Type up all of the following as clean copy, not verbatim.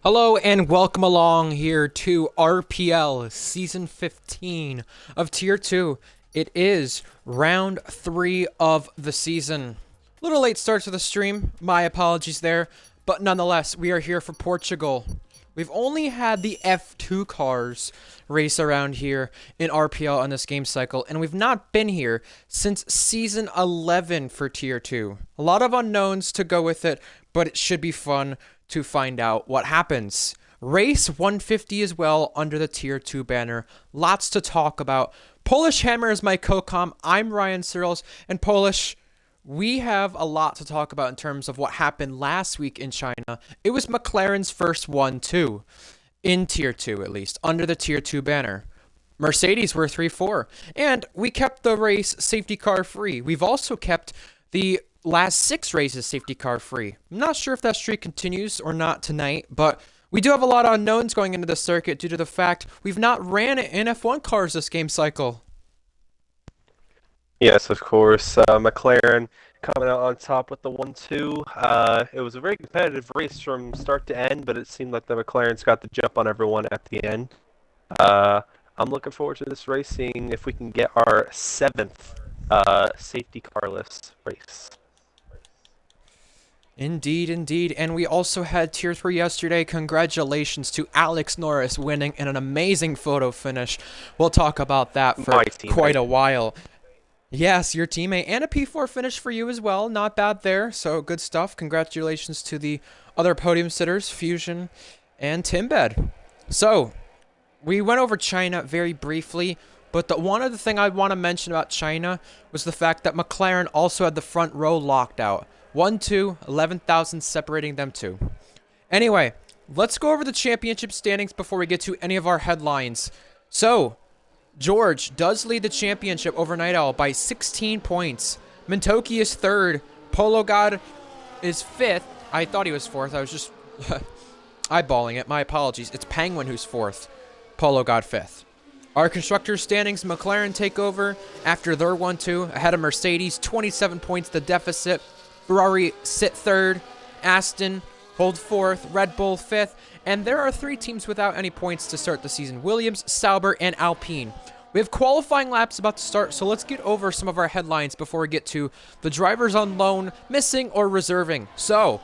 Hello and welcome along here to RPL Season 15 of Tier 2. It is round 3 of the season. Little late start to the stream, my apologies there, but nonetheless, we are here for Portugal. We've only had the F2 cars race around here in RPL on this game cycle, and we've not been here since Season 11 for Tier 2. A lot of unknowns to go with it, but it should be fun to find out what happens. Race 150 as well under the Tier 2 banner. Lots to talk about. Polish Hammer is my co-com. I'm Ryan Searles, and Polish, we have a lot to talk about in terms of what happened last week in China. It was McLaren's first 1-2, in Tier 2 at least, under the Tier 2 banner. Mercedes were 3-4, and we kept the race safety car free. We've also kept the last 6 races safety car free. I'm not sure if that streak continues or not tonight, but we do have a lot of unknowns going into the circuit due to the fact we've not ran in F1 cars this game cycle. Yes, of course. McLaren coming out on top with the 1-2. It was a very competitive race from start to end, but it seemed like the McLarens got the jump on everyone at the end. I'm looking forward to this race, seeing if we can get our 7th safety carless race. Indeed, indeed. And we also had Tier 3 yesterday. Congratulations to Alex Norris winning in an amazing photo finish. We'll talk about that for quite a while. Yes, your teammate, and a P4 finish for you as well. Not bad there, so good stuff. Congratulations to the other podium sitters, Fusion and Timbed. So, we went over China very briefly, but one other thing I want to mention about China was the fact that McLaren also had the front row locked out. 1-2, 11,000 separating them two. Anyway, let's go over the championship standings before we get to any of our headlines. So, George does lead the championship over Night Owl by 16 points. Mintoki is 3rd. Polo God is 5th. I thought he was 4th. I was just eyeballing it. My apologies. It's Penguin who's 4th. Polo God 5th. Our constructors standings, McLaren take over after their 1-2 ahead of Mercedes. 27 points the deficit. Ferrari sit 3rd. Aston hold 4th. Red Bull 5th. And there are 3 teams without any points to start the season. Williams, Sauber, and Alpine. We have qualifying laps about to start, so let's get over some of our headlines before we get to the drivers on loan, missing, or reserving. So,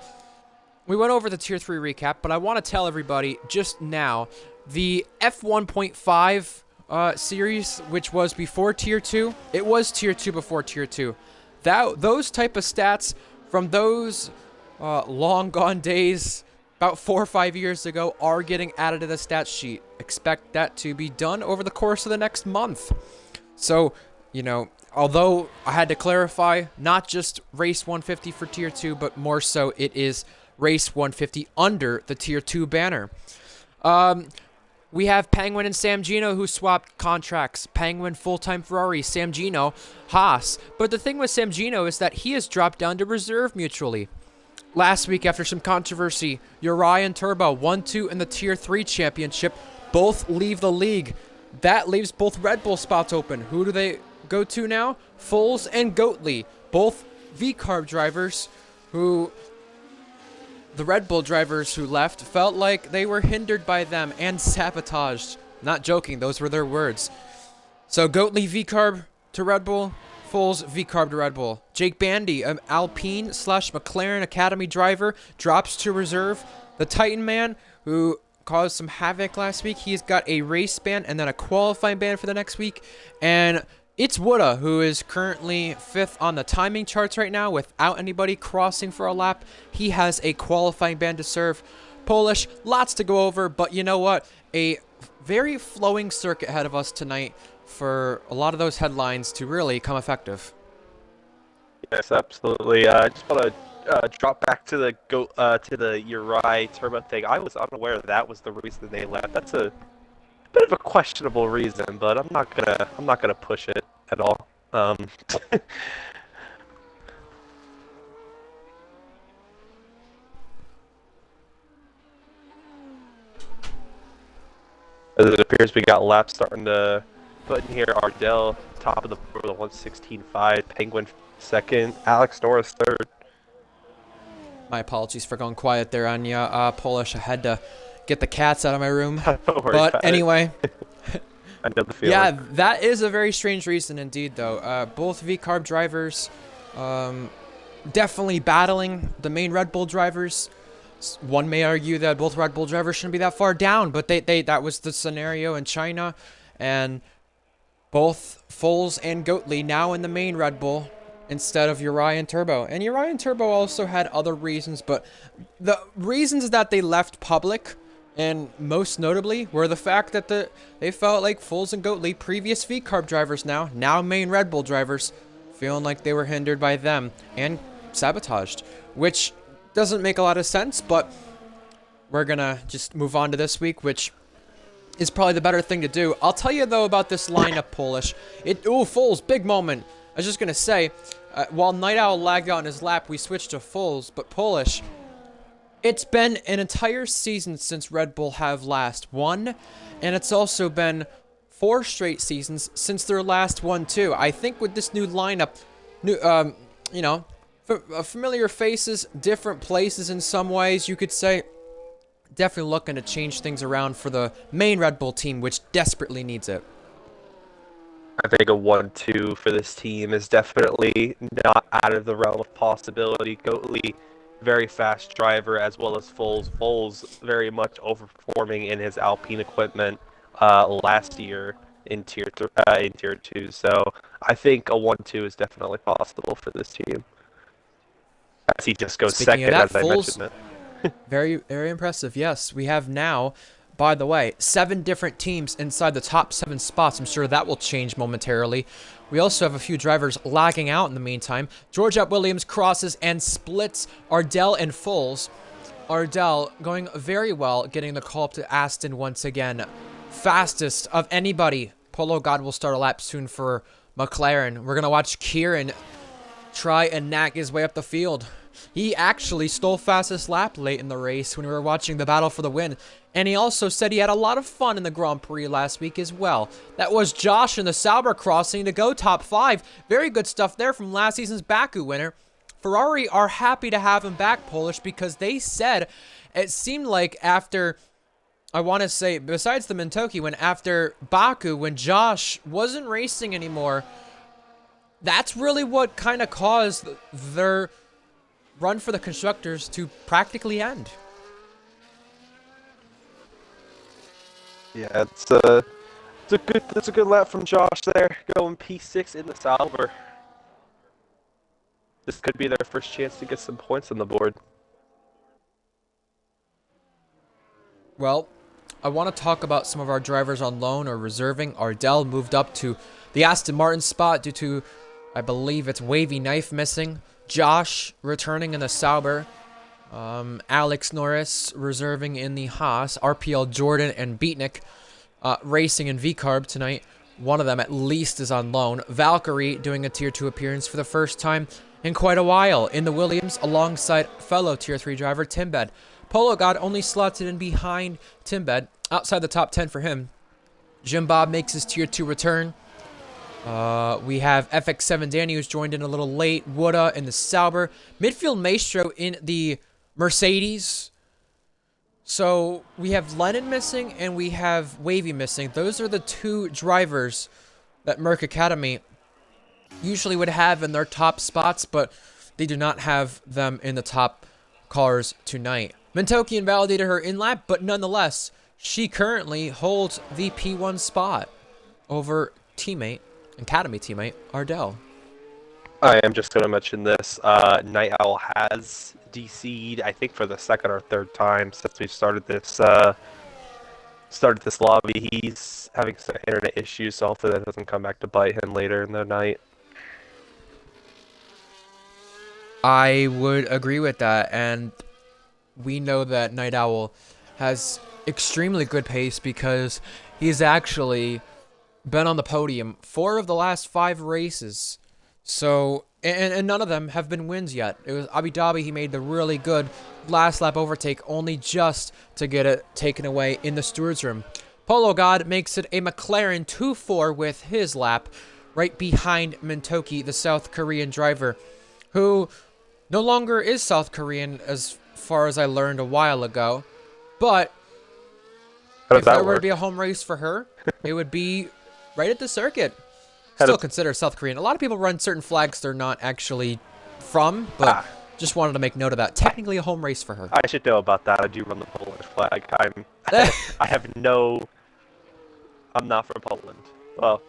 we went over the Tier 3 recap, but I want to tell everybody just now, the F1.5 series, which was before Tier 2, it was Tier 2 before Tier 2. Those type of stats from those long gone days about 4 or 5 years ago are getting added to the stat sheet. Expect that to be done over the course of the next month. So, you know, although I had to clarify, not just race 150 for Tier 2, but more so it is race 150 under the Tier 2 banner. We have Penguin and Sam Gino who swapped contracts. Penguin full-time Ferrari, Sam Gino Haas. But the thing with Sam Gino is that he has dropped down to reserve mutually. Last week, after some controversy, Uriah and Turbo 1-2 in the Tier 3 championship. Both leave the league. That leaves both Red Bull spots open. Who do they go to now? Foles and Goatley, both V-Carb drivers who the Red Bull drivers who left felt like they were hindered by them and sabotaged. Not joking, those were their words. So Goatley V-Carb to Red Bull. Foles V-Carb to Red Bull. Jake Bandy, an Alpine / McLaren Academy driver, drops to reserve. The Titan Man, who caused some havoc last week, he's got a race ban and then a qualifying ban for the next week. And it's Wooda, who is currently 5th on the timing charts right now without anybody crossing for a lap. He has a qualifying ban to serve. Polish, lots to go over, but you know what? A very flowing circuit ahead of us tonight for a lot of those headlines to really come effective. Yes, absolutely. I just want to drop back to the Uri Turbo thing. I was unaware that was the reason they left. That's a bit of a questionable reason, but I'm not gonna push it at all. As it appears, we got laps starting to put in here. Ardell top of the board with a 1:16.5. Penguin 2nd. Alex Norris 3rd. My apologies for going quiet there, Anya. Polish, I had to get the cats out of my room. Don't worry But about anyway, I know the feeling. yeah, that is a very strange reason indeed, though. Both V-Carb drivers definitely battling the main Red Bull drivers. One may argue that both Red Bull drivers shouldn't be that far down, but that was the scenario in China, and both Foles and Goatley now in the main Red Bull instead of Uriah and Turbo. And Uriah and Turbo also had other reasons, but the reasons that they left public, and most notably, were the fact that they felt like Foles and Goatley, previous V-Carb drivers now main Red Bull drivers, feeling like they were hindered by them and sabotaged, which doesn't make a lot of sense, but we're gonna just move on to this week, which is probably the better thing to do. I'll tell you, though, about this lineup, Polish. Foles, big moment. I was just gonna say, while Night Owl lagged out in his lap, we switched to Foles, but Polish, it's been an entire season since Red Bull have last won, and it's also been 4 straight seasons since their last one, too. I think with this new lineup, familiar faces, different places in some ways, you could say. Definitely looking to change things around for the main Red Bull team, which desperately needs it. I think a 1-2 for this team is definitely not out of the realm of possibility. Goatley, very fast driver, as well as Foles. Foles very much overperforming in his Alpine equipment last year in tier 2. So I think a 1-2 is definitely possible for this team. As he just goes Speaking second, of that, as I Foles, mentioned it. very, very impressive. Yes, we have now, by the way, 7 different teams inside the top 7 spots. I'm sure that will change momentarily. We also have a few drivers lagging out in the meantime. George Williams crosses and splits Ardell and Foles. Ardell going very well, getting the call up to Aston once again. Fastest of anybody. Polo God will start a lap soon for McLaren. We're going to watch Kieran try and nag his way up the field. He actually stole fastest lap late in the race when we were watching the battle for the win. And he also said he had a lot of fun in the Grand Prix last week as well. That was Josh in the Sauber crossing to go top 5. Very good stuff there from last season's Baku winner. Ferrari are happy to have him back, Polish, because they said it seemed like after, I want to say, besides the Mintoki win, after Baku, when Josh wasn't racing anymore, that's really what kind of caused their run for the constructors to practically end. Yeah, it's a good lap from Josh there, going P6 in the Sauber. This could be their first chance to get some points on the board. Well, I want to talk about some of our drivers on loan or reserving. Ardell moved up to the Aston Martin spot due to, I believe it's Wavy Knife missing. Josh returning in the Sauber. Alex Norris reserving in the Haas. RPL Jordan and Beatnik racing in V-Carb tonight. One of them at least is on loan. Valkyrie doing a Tier 2 appearance for the first time in quite a while in the Williams alongside fellow Tier 3 driver Timbed. Polo God only slotted in behind Timbed, outside the top 10 for him. Jim Bob makes his Tier 2 return. We have FX7 Danny, who's joined in a little late. Wooda in the Sauber. Midfield Maestro in the Mercedes. So we have Lennon missing and we have Wavy missing. Those are the 2 drivers that Merck Academy usually would have in their top spots, but they do not have them in the top cars tonight. Mintoki invalidated her in lap, but nonetheless, she currently holds the P1 spot over Academy teammate Ardell. I am just going to mention this. Night Owl has DC'd, I think, for the 2nd or 3rd time since we started this lobby. He's having some internet issues, so hopefully that doesn't come back to bite him later in the night. I would agree with that, and we know that Night Owl has extremely good pace because he's actually been on the podium 4 of the last 5 races. So, and none of them have been wins yet. It was Abu Dhabi, he made the really good last lap overtake, only just to get it taken away in the steward's room. Polo God makes it a McLaren 2-4 with his lap, right behind Mintoki, the South Korean driver, who no longer is South Korean as far as I learned a while ago, but How does If that there were to work? be a home race for her, it would be right at the circuit. How Still does, consider South Korean. A lot of people run certain flags they're not actually from, but ah, just wanted to make note of that. Technically a home race for her. I should know about that. I do run the Polish flag. I have no. I'm not from Poland. Well,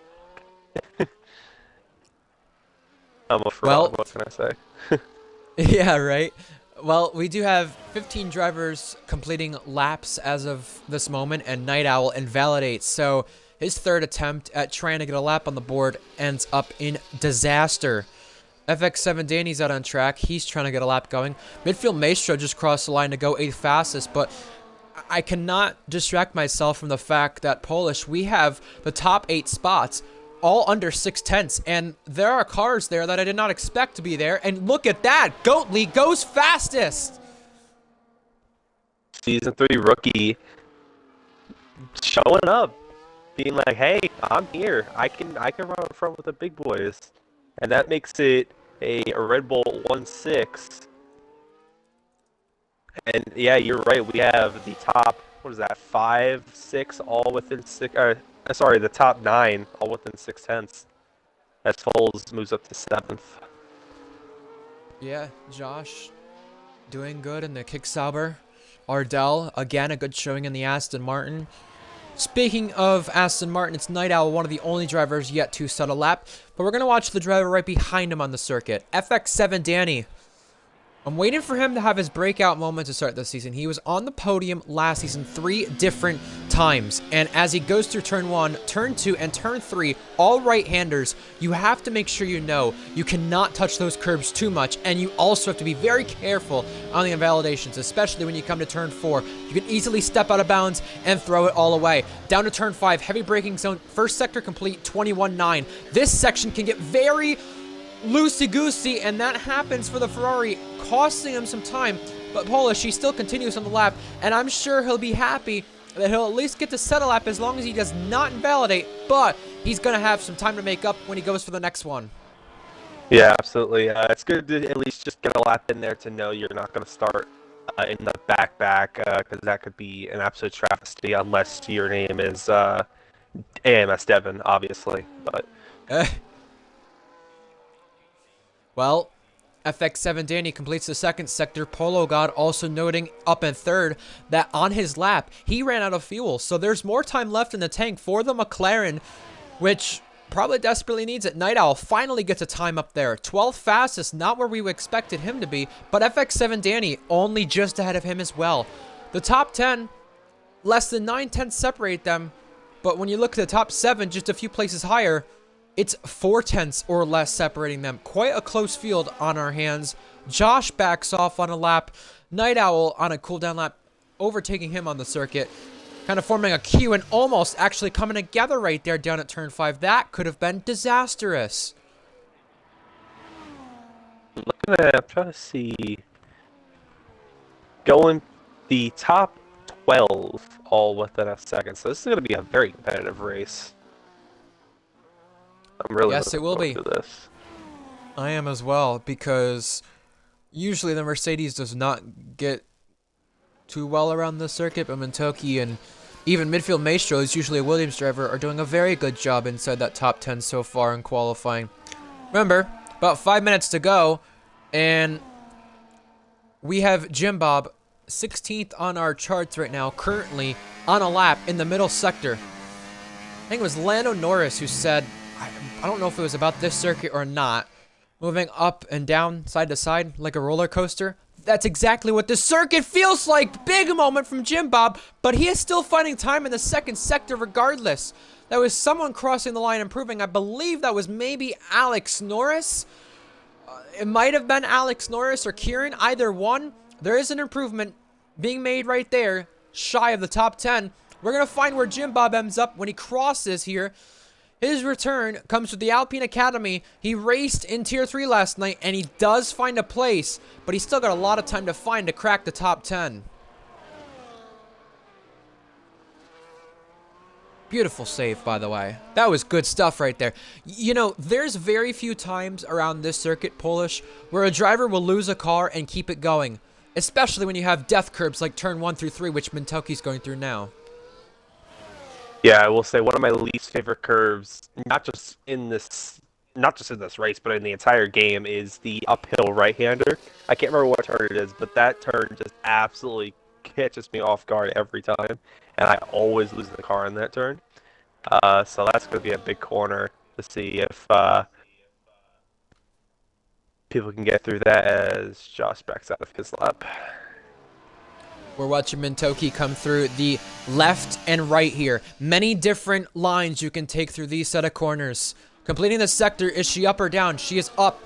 I'm a fraud. Well, What can I say? yeah, right. Well, we do have 15 drivers completing laps as of this moment, and Night Owl invalidates. So his third attempt at trying to get a lap on the board ends up in disaster. FX7 Danny's out on track. He's trying to get a lap going. Midfield Maestro just crossed the line to go 8th fastest, but I cannot distract myself from the fact that Polish, we have the top 8 spots all under 6/10, and there are cars there that I did not expect to be there. And look at that, Goatley goes fastest. Season 3 rookie showing up, being like, "Hey, I'm here. I can run in front with the big boys," and that makes it a Red Bull 1-6. And yeah, you're right. We have the top, what is that, 5, 6, all within 6. Sorry, the top 9, all within 6/10. As Foles moves up to 7th. Yeah, Josh doing good in the Kicksauber. Ardell, again, a good showing in the Aston Martin. Speaking of Aston Martin, it's Night Owl, one of the only drivers yet to set a lap. But we're going to watch the driver right behind him on the circuit, FX7 Danny. I'm waiting for him to have his breakout moment to start this season. He was on the podium last season 3 different times. And as he goes through turn 1, turn 2, and turn 3, all right-handers, you have to make sure you know you cannot touch those curbs too much. And you also have to be very careful on the invalidations, especially when you come to turn 4. You can easily step out of bounds and throw it all away. Down to turn 5, heavy braking zone, first sector complete, 21.9. This section can get very loosey-goosey, and that happens for the Ferrari, costing him some time. But Polish, he still continues on the lap, and I'm sure he'll be happy that he'll at least get to set a lap as long as he does not invalidate, but he's going to have some time to make up when he goes for the next one. Yeah, absolutely. It's good to at least just get a lap in there to know you're not going to start in the back, because that could be an absolute travesty unless your name is AMS Devon, obviously. But Well, FX7 Danny completes the second sector. Polo God also noting up in third that on his lap, he ran out of fuel. So there's more time left in the tank for the McLaren, which probably desperately needs it. Night Owl finally gets a time up there. 12th fastest, not where we expected him to be, but FX7 Danny only just ahead of him as well. The top 10, less than 9/10 separate them, but when you look at the top 7, just a few places higher, it's 4/10 or less separating them. Quite a close field on our hands. Josh backs off on a lap. Night Owl on a cooldown lap, overtaking him on the circuit. Kind of forming a queue and almost actually coming together right there down at turn 5. That could have been disastrous. looking at, I'm trying to see, going the top 12 all within a second. So this is going to be a very competitive race. I'm really Yes, it will be. looking forward to this. I am as well, because usually the Mercedes does not get too well around the circuit, but Mintoki and even Midfield Maestro, who's usually a Williams driver, are doing a very good job inside that top 10 so far in qualifying. Remember, about 5 minutes to go, and we have Jim Bob 16th on our charts right now, currently on a lap in the middle sector. I think it was Lando Norris who said, I don't know if it was about this circuit or not, moving up and down, side to side, like a roller coaster. That's exactly what this circuit feels like. Big moment from Jim Bob, but he is still finding time in the second sector regardless. That was someone crossing the line improving. I believe that was maybe Alex Norris. It might have been Alex Norris or Kieran, either one. There is an improvement being made right there, shy of the top 10. We're going to find where Jim Bob ends up when he crosses here. His return comes with the Alpine Academy. He raced in Tier 3 last night, and he does find a place, but he's still got a lot of time to crack the top 10. Beautiful save, by the way. That was good stuff right there. You know, there's very few times around this circuit, Polish, where a driver will lose a car and keep it going, especially when you have death curbs like turn 1 through 3, which Mintoki's going through now. Yeah, I will say one of my least favorite curves, not just in this race, but in the entire game, is the uphill right-hander. I can't remember what turn it is, but that turn just absolutely catches me off guard every time, and I always lose the car in that turn. So that's going to be a big corner to see if people can get through that as Josh backs out of his lap. We're watching Mintoki come through the left and right here. Many different lines you can take through these set of corners. Completing the sector, is she up or down? She is up,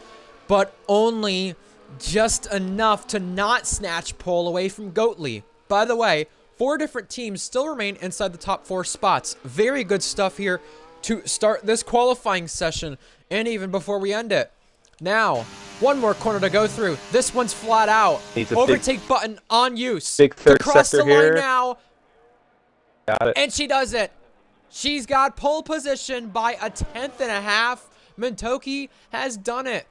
but only just enough to not snatch pole away from Goatley. By the way, 4 different teams still remain inside the top 4 spots. Very good stuff here to start this qualifying session and even before we end it. Now, one more corner to go through. This one's flat out. Needs a Overtake button on use. big third Across the sector line here. now. Got it. And she does it. She's got pole position by a 1/10 and a half. Mintoki has done it.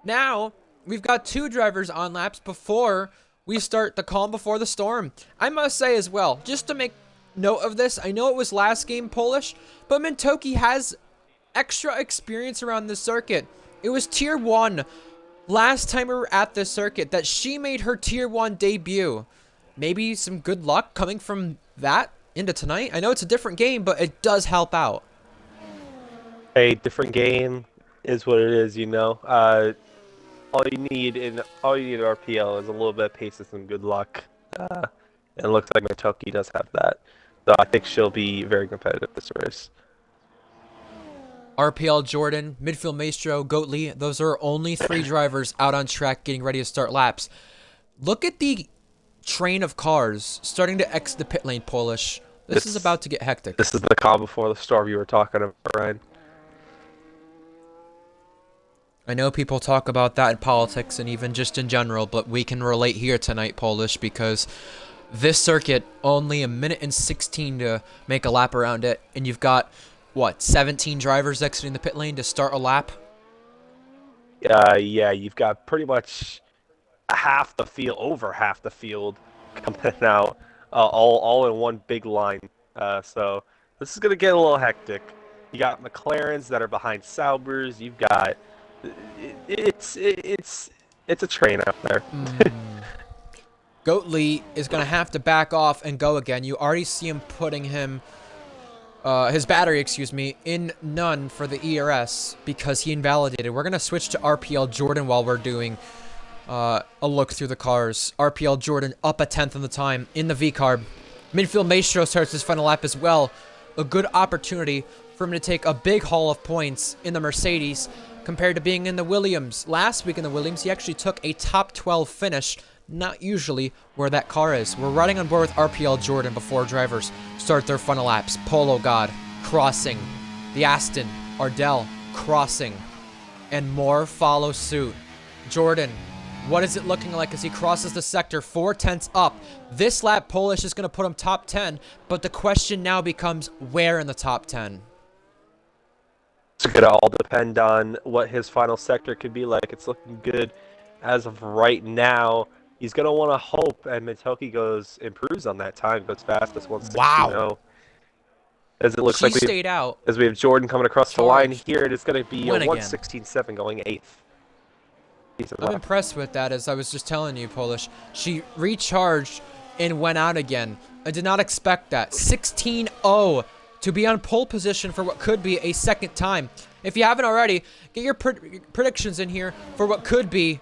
Now, we've got 2 drivers on laps before we start the calm before the storm. I must say as well, just to make note of this, I know it was last game Polish, but Mintoki has extra experience around this circuit. It was Tier 1 last time we were at this circuit that she made her Tier 1 debut. Maybe some good luck coming from that into tonight. I know it's a different game, but it does help out. A different game is what it is, you know. All you need in RPL is a little bit of pace and some good luck. And it looks like Matoki does have that. So I think she'll be very competitive this race. RPL Jordan, Midfield Maestro, Goatley, those are only 3 drivers out on track getting ready to start laps. Look at the train of cars starting to exit the pit lane, Polish. This is about to get hectic. This is the calm before the storm you were talking about, Ryan. I know people talk about that in politics and even just in general, but we can relate here tonight, Polish, because this circuit, only 1:16 to make a lap around it, and you've got, what, 17 drivers exiting the pit lane to start a lap? Yeah, you've got pretty much over half the field coming out, all in one big line. So this is going to get a little hectic. You got McLarens that are behind Saubers. You've got it's a train out there. Goatley is going to have to back off and go again. You already see him putting his battery, in none for the ERS because he invalidated. We're going to switch to RPL Jordan while we're doing a look through the cars. RPL Jordan up a 1/10 on the time in the V-carb. Midfield Maestro starts his final lap as well. A good opportunity for him to take a big haul of points in the Mercedes compared to being in the Williams. Last week in the Williams, he actually took a top 12 finish, not usually where that car is. We're riding on board with RPL Jordan before drivers start their final laps. Polo God crossing. The Aston, Ardell crossing. And more follow suit. Jordan, what is it looking like as he crosses the sector? 4/10 up. This lap, Polish is going to put him top 10, but the question now becomes where in the top 10? It's going to all depend on what his final sector could be like. It's looking good as of right now. He's going to want to hope, and Mitoki improves on that time, goes fastest 160. Wow. As it looks She like stayed out. as we have Jordan coming across the line here, it is going to be a Win again. 116.7 going 8th. I'm impressed with that, as I was just telling you, Polish. She recharged and went out again. I did not expect that. 16-0 to be on pole position for what could be a second time. If you haven't already, get your predictions in here for what could be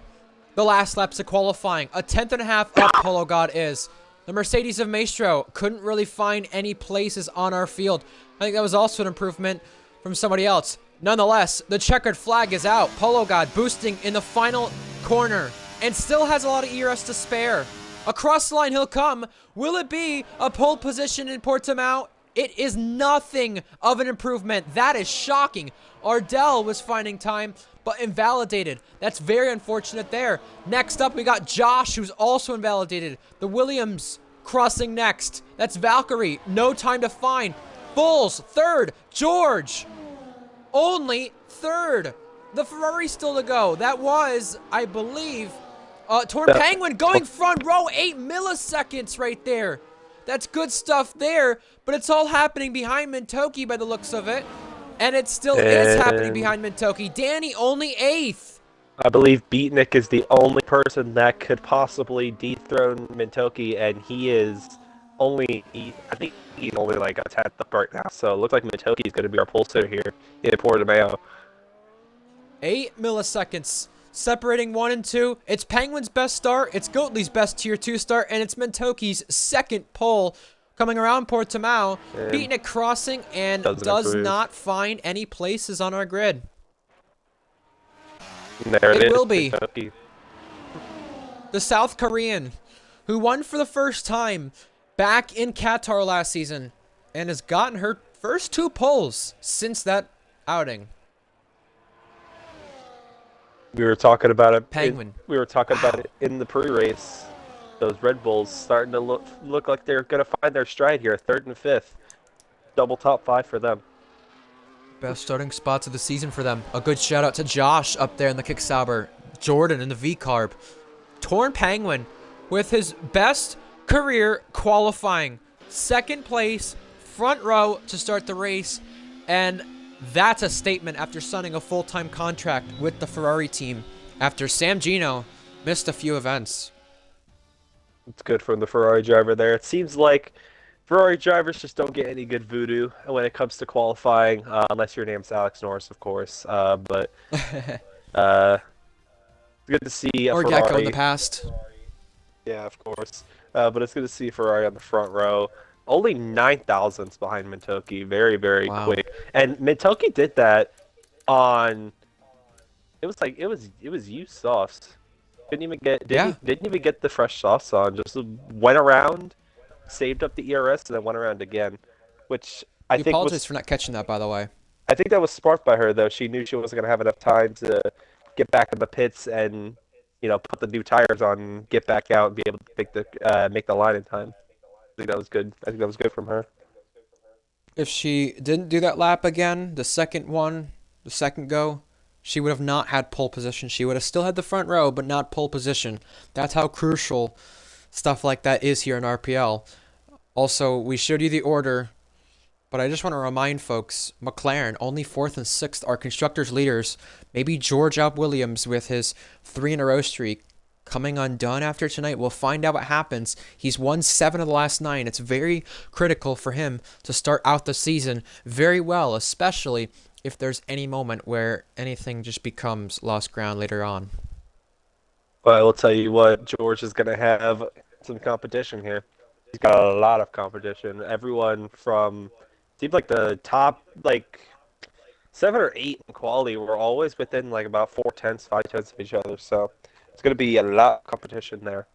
the last laps of qualifying. A 1/10 and a half up, Polo God is. The Mercedes of Maestro couldn't really find any places on our field. I think that was also an improvement from somebody else. Nonetheless, the checkered flag is out. Polo God boosting in the final corner and still has a lot of ERS to spare. Across the line he'll come. Will it be a pole position in Portimao? It is nothing of an improvement. That is shocking. Ardell was finding time, but invalidated. That's very unfortunate there. Next up, we got Josh, who's also invalidated. The Williams crossing next. That's Valkyrie. No time to find. Bulls, third. George, only third. The Ferrari still to go. That was, I believe, Torn Penguin going front row. 8 milliseconds right there. That's good stuff there, but it's all happening behind Mintoki by the looks of it. And it still is happening And behind Mintoki. Danny only 8th. I believe Beatnik is the only person that could possibly dethrone Mintoki, and he is I think he's only like a 10th up right now. So it looks like Mintoki is going to be our pole sitter here in Portimao. 8 milliseconds separating 1 and 2. It's Penguin's best start, it's Goatley's best Tier 2 start, and it's Mintoki's second pole coming around Portimao. Beatnik crossing and does not find any places on our grid. There it will be Mintoki. The South Korean, who won for the first time back in Qatar last season and has gotten her first 2 poles since that outing. We were talking about it. Penguin. We were talking about it in the pre-race. Those Red Bulls starting to look like they're going to find their stride here. 3rd and 5th. Double top 5 for them. Best starting spots of the season for them. A good shout out to Josh up there in the Kick Sauber. Jordan in the V-Carb. Torn Penguin with his best career qualifying. 2nd place, front row to start the race. And that's a statement after signing a full-time contract with the Ferrari team after Sam Gino missed a few events. It's good from the Ferrari driver there. It seems like Ferrari drivers just don't get any good voodoo when it comes to qualifying, unless your name's Alex Norris, of course. But it's good to see a or Ferrari. Gecko in the past. Yeah, of course. But it's good to see Ferrari on the front row. Only 9 thousandths behind Mintoki. Very, very quick. And Mintoki did that on. It was used sauce. Didn't even get the fresh sauce on. Just went around, saved up the ERS, and then went around again. Which I think apologize for not catching that, by the way. I think that was smart by her, though. She knew she wasn't gonna have enough time to get back in the pits and put the new tires on, get back out, and be able to make the line in time. I think that was good. I think that was good from her. If she didn't do that lap again, the second go, she would have not had pole position. She would have still had the front row, but not pole position. That's how crucial stuff like that is here in RPL. Also, we showed you the order, but I just want to remind folks, McLaren, only 4th and 6th are constructors' leaders. Maybe George Alp Williams with his 3-in-a-row streak coming undone after tonight. We'll find out what happens. He's won 7 of the last 9. It's very critical for him to start out the season very well, especially if there's any moment where anything just becomes lost ground later on. Well, I will tell you what, George is going to have some competition here. He's got a lot of competition. Everyone from, seems like the top, 7 or 8 in quality were always within, about 4 tenths, 5 tenths of each other. So it's going to be a lot of competition there.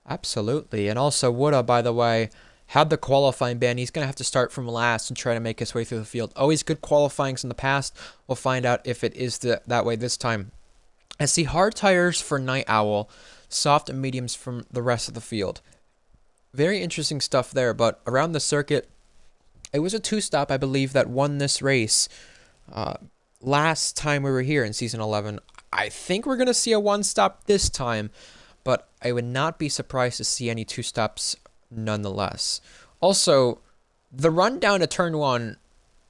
Absolutely. And also, Woodha, by the way, had the qualifying ban. He's going to have to start from last and try to make his way through the field. Always good qualifyings in the past. We'll find out if it is that way this time. I see hard tires for Night Owl, soft and mediums from the rest of the field. Very interesting stuff there, but around the circuit, it was a 2-stop, I believe, that won this race last time we were here in Season 11. I think we're going to see a 1-stop this time, but I would not be surprised to see any 2-stops nonetheless. Also, the run down to turn 1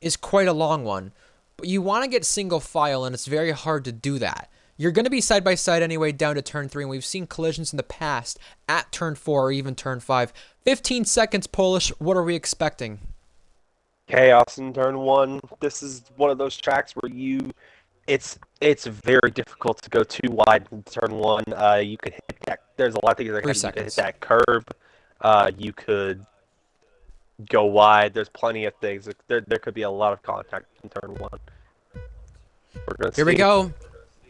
is quite a long one, but you want to get single file, and it's very hard to do that. You're going to be side by side anyway down to turn 3, and we've seen collisions in the past at turn 4 or even turn 5. 15 seconds, Polish. What are we expecting? Chaos in turn 1. This is one of those tracks where it's very difficult to go too wide in turn 1. You could hit that. There's a lot of things that you could hit that curb. You could go wide. There's plenty of things. There could be a lot of contact in turn 1. Here we go.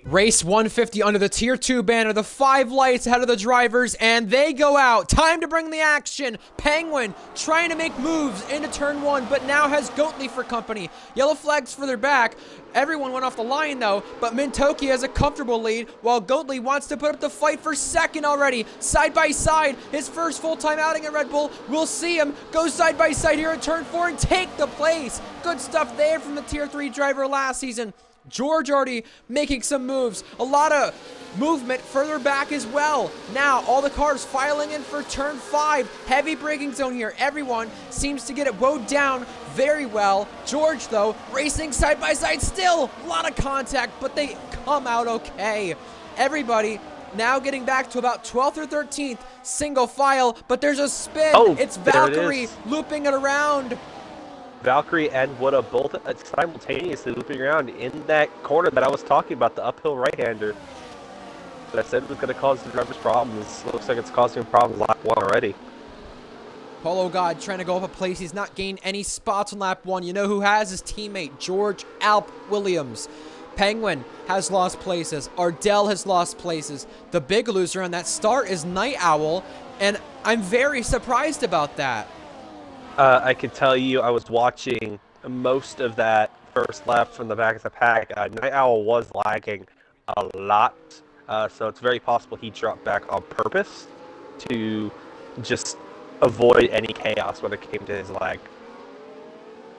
Race 150 under the Tier 2 banner. The 5 lights ahead of the drivers, and they go out. Time to bring the action. Penguin trying to make moves into turn 1, but now has Goatley for company. Yellow flags further back. Everyone went off the line, though, but Mintoki has a comfortable lead, while Goatley wants to put up the fight for second already. Side by side, his first full-time outing at Red Bull. We'll see him go side by side here at turn 4 and take the place. Good stuff there from the Tier 3 driver last season. George already making some moves. A lot of movement further back as well. Now, all the cars filing in for turn 5. Heavy braking zone here. Everyone seems to get it bowed down very well. George, though, racing side by side still. A lot of contact, but they come out okay. Everybody now getting back to about 12th or 13th. Single file, but there's a spin. Oh, it's there it Valkyrie is. looping it around. Valkyrie and Woodha both simultaneously looping around in that corner that I was talking about, the uphill right-hander. That I said was going to cause the drivers problems. Looks like it's causing problems lap 1 already. Polo God trying to go up a place. He's not gained any spots on lap 1. You know who has? His teammate, George Alp Williams. Penguin has lost places. Ardell has lost places. The big loser on that start is Night Owl, and I'm very surprised about that. I can tell you I was watching most of that first lap from the back of the pack. Night Owl was lagging a lot, so it's very possible he dropped back on purpose to just avoid any chaos when it came to his lag.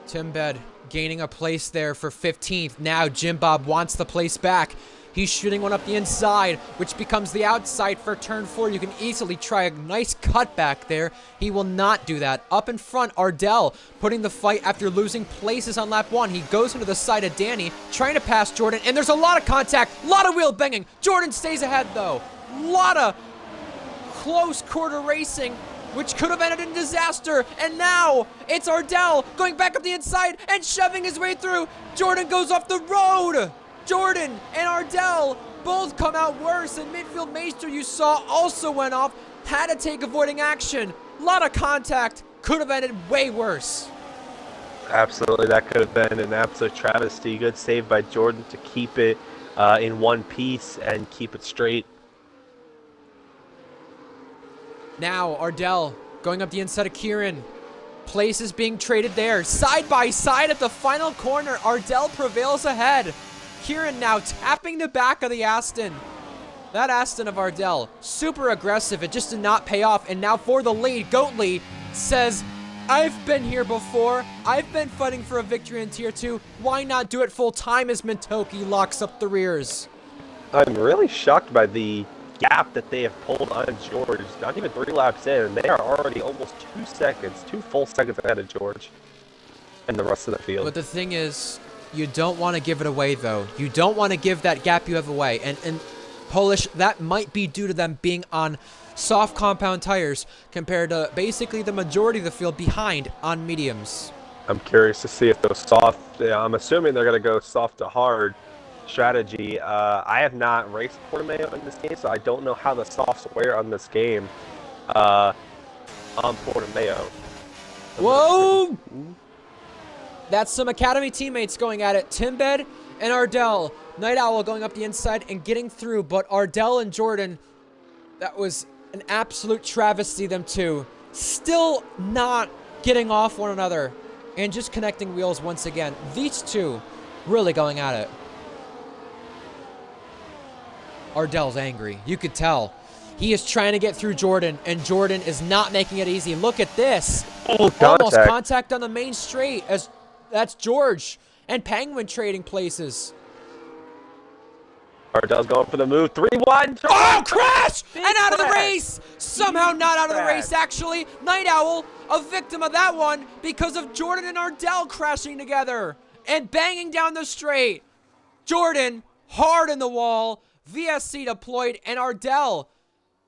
Tim Bed gaining a place there for 15th. Now Jim Bob wants the place back. He's shooting one up the inside, which becomes the outside for turn 4. You can easily try a nice cutback there. He will not do that. Up in front, Ardell putting the fight after losing places on lap 1. He goes into the side of Danny, trying to pass Jordan, and there's a lot of contact, a lot of wheel banging. Jordan stays ahead, though. A lot of close quarter racing, which could have ended in disaster. And now it's Ardell going back up the inside and shoving his way through. Jordan goes off the road. Jordan and Ardell both come out worse, and midfield Maester, you saw, also went off, had to take avoiding action. A lot of contact, could have ended way worse. Absolutely, that could have been an absolute travesty. Good save by Jordan to keep it in one piece and keep it straight. Now Ardell going up the inside of Kieran. Places being traded there. Side by side at the final corner, Ardell prevails ahead. Kieran now tapping the back of the Aston. That Aston of Ardell, super aggressive. It just did not pay off. And now for the lead, Goatley says, I've been here before. I've been fighting for a victory in Tier 2. Why not do it full time as Mintoki locks up the rears? I'm really shocked by the gap that they have pulled on George. Not even 3 laps in, and they are already almost 2 seconds, 2 full seconds ahead of George and the rest of the field. But the thing is, you don't want to give it away, though. You don't want to give that gap you have away. And Polish, that might be due to them being on soft compound tires compared to basically the majority of the field behind on mediums. I'm curious to see if those soft, I'm assuming they're going to go soft to hard strategy. I have not raced Portimao in this game, so I don't know how the softs wear on this game on Portimao. Whoa! That's some Academy teammates going at it. Timbed and Ardell. Night Owl going up the inside and getting through, but Ardell and Jordan, that was an absolute travesty, them two. Still not getting off one another and just connecting wheels once again. These two really going at it. Ardell's angry. You could tell. He is trying to get through Jordan, and Jordan is not making it easy. Look at this. Almost contact on the main straight as that's George and Penguin trading places. Ardell's going for the move. 3-1. Oh, crash! And out of the race! Somehow not out of the race, actually. Night Owl, a victim of that one because of Jordan and Ardell crashing together and banging down the straight. Jordan, hard in the wall, VSC deployed, and Ardell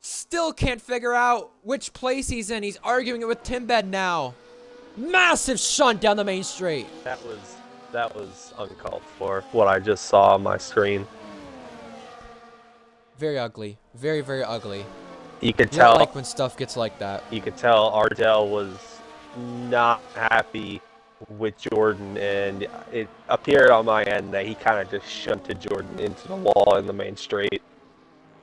still can't figure out which place he's in. He's arguing it with Timbed now. Massive shunt down the main straight. That was uncalled for, what I just saw on my screen. Very ugly. Very, very ugly. You could You tell. don't like when stuff gets like that. You could tell Ardell was not happy with Jordan, and it appeared on my end that he kind of just shunted Jordan into the wall in the main straight.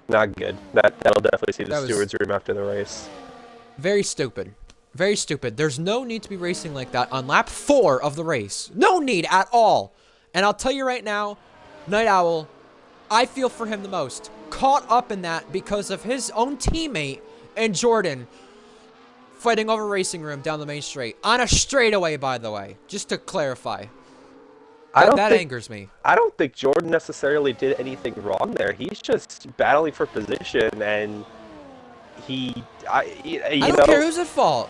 Not good. That'll definitely see the stewards room after the race. Very stupid. Very stupid. There's no need to be racing like that on lap 4 of the race. No need at all. And I'll tell you right now, Night Owl, I feel for him the most. Caught up in that because of his own teammate and Jordan fighting over racing room down the main straight. On a straightaway, by the way, just to clarify. I don't That think angers me. I don't think Jordan necessarily did anything wrong there. He's just battling for position, and he, I, I you don't care know, who's at fault.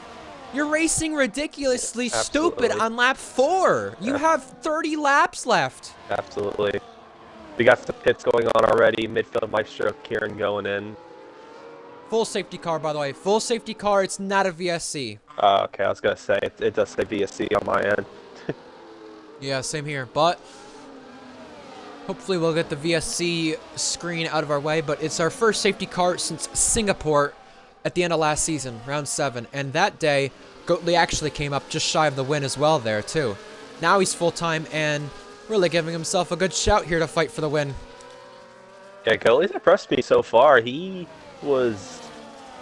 You're racing ridiculously stupid absolutely, on lap 4. You yeah, have 30 laps left. absolutely. We got some pits going on already. Midfield maestro Kieran going in. Full safety car, by the way. Full safety car. It's not a VSC. Okay, I was gonna say it does say VSC on my end. Yeah, same here. But hopefully we'll get the VSC screen out of our way. But it's our first safety car since Singapore at the end of last season, round 7. And that day, Goatley actually came up just shy of the win as well there, too. Now he's full-time and really giving himself a good shout here to fight for the win. Yeah, Goatley's impressed me so far. He was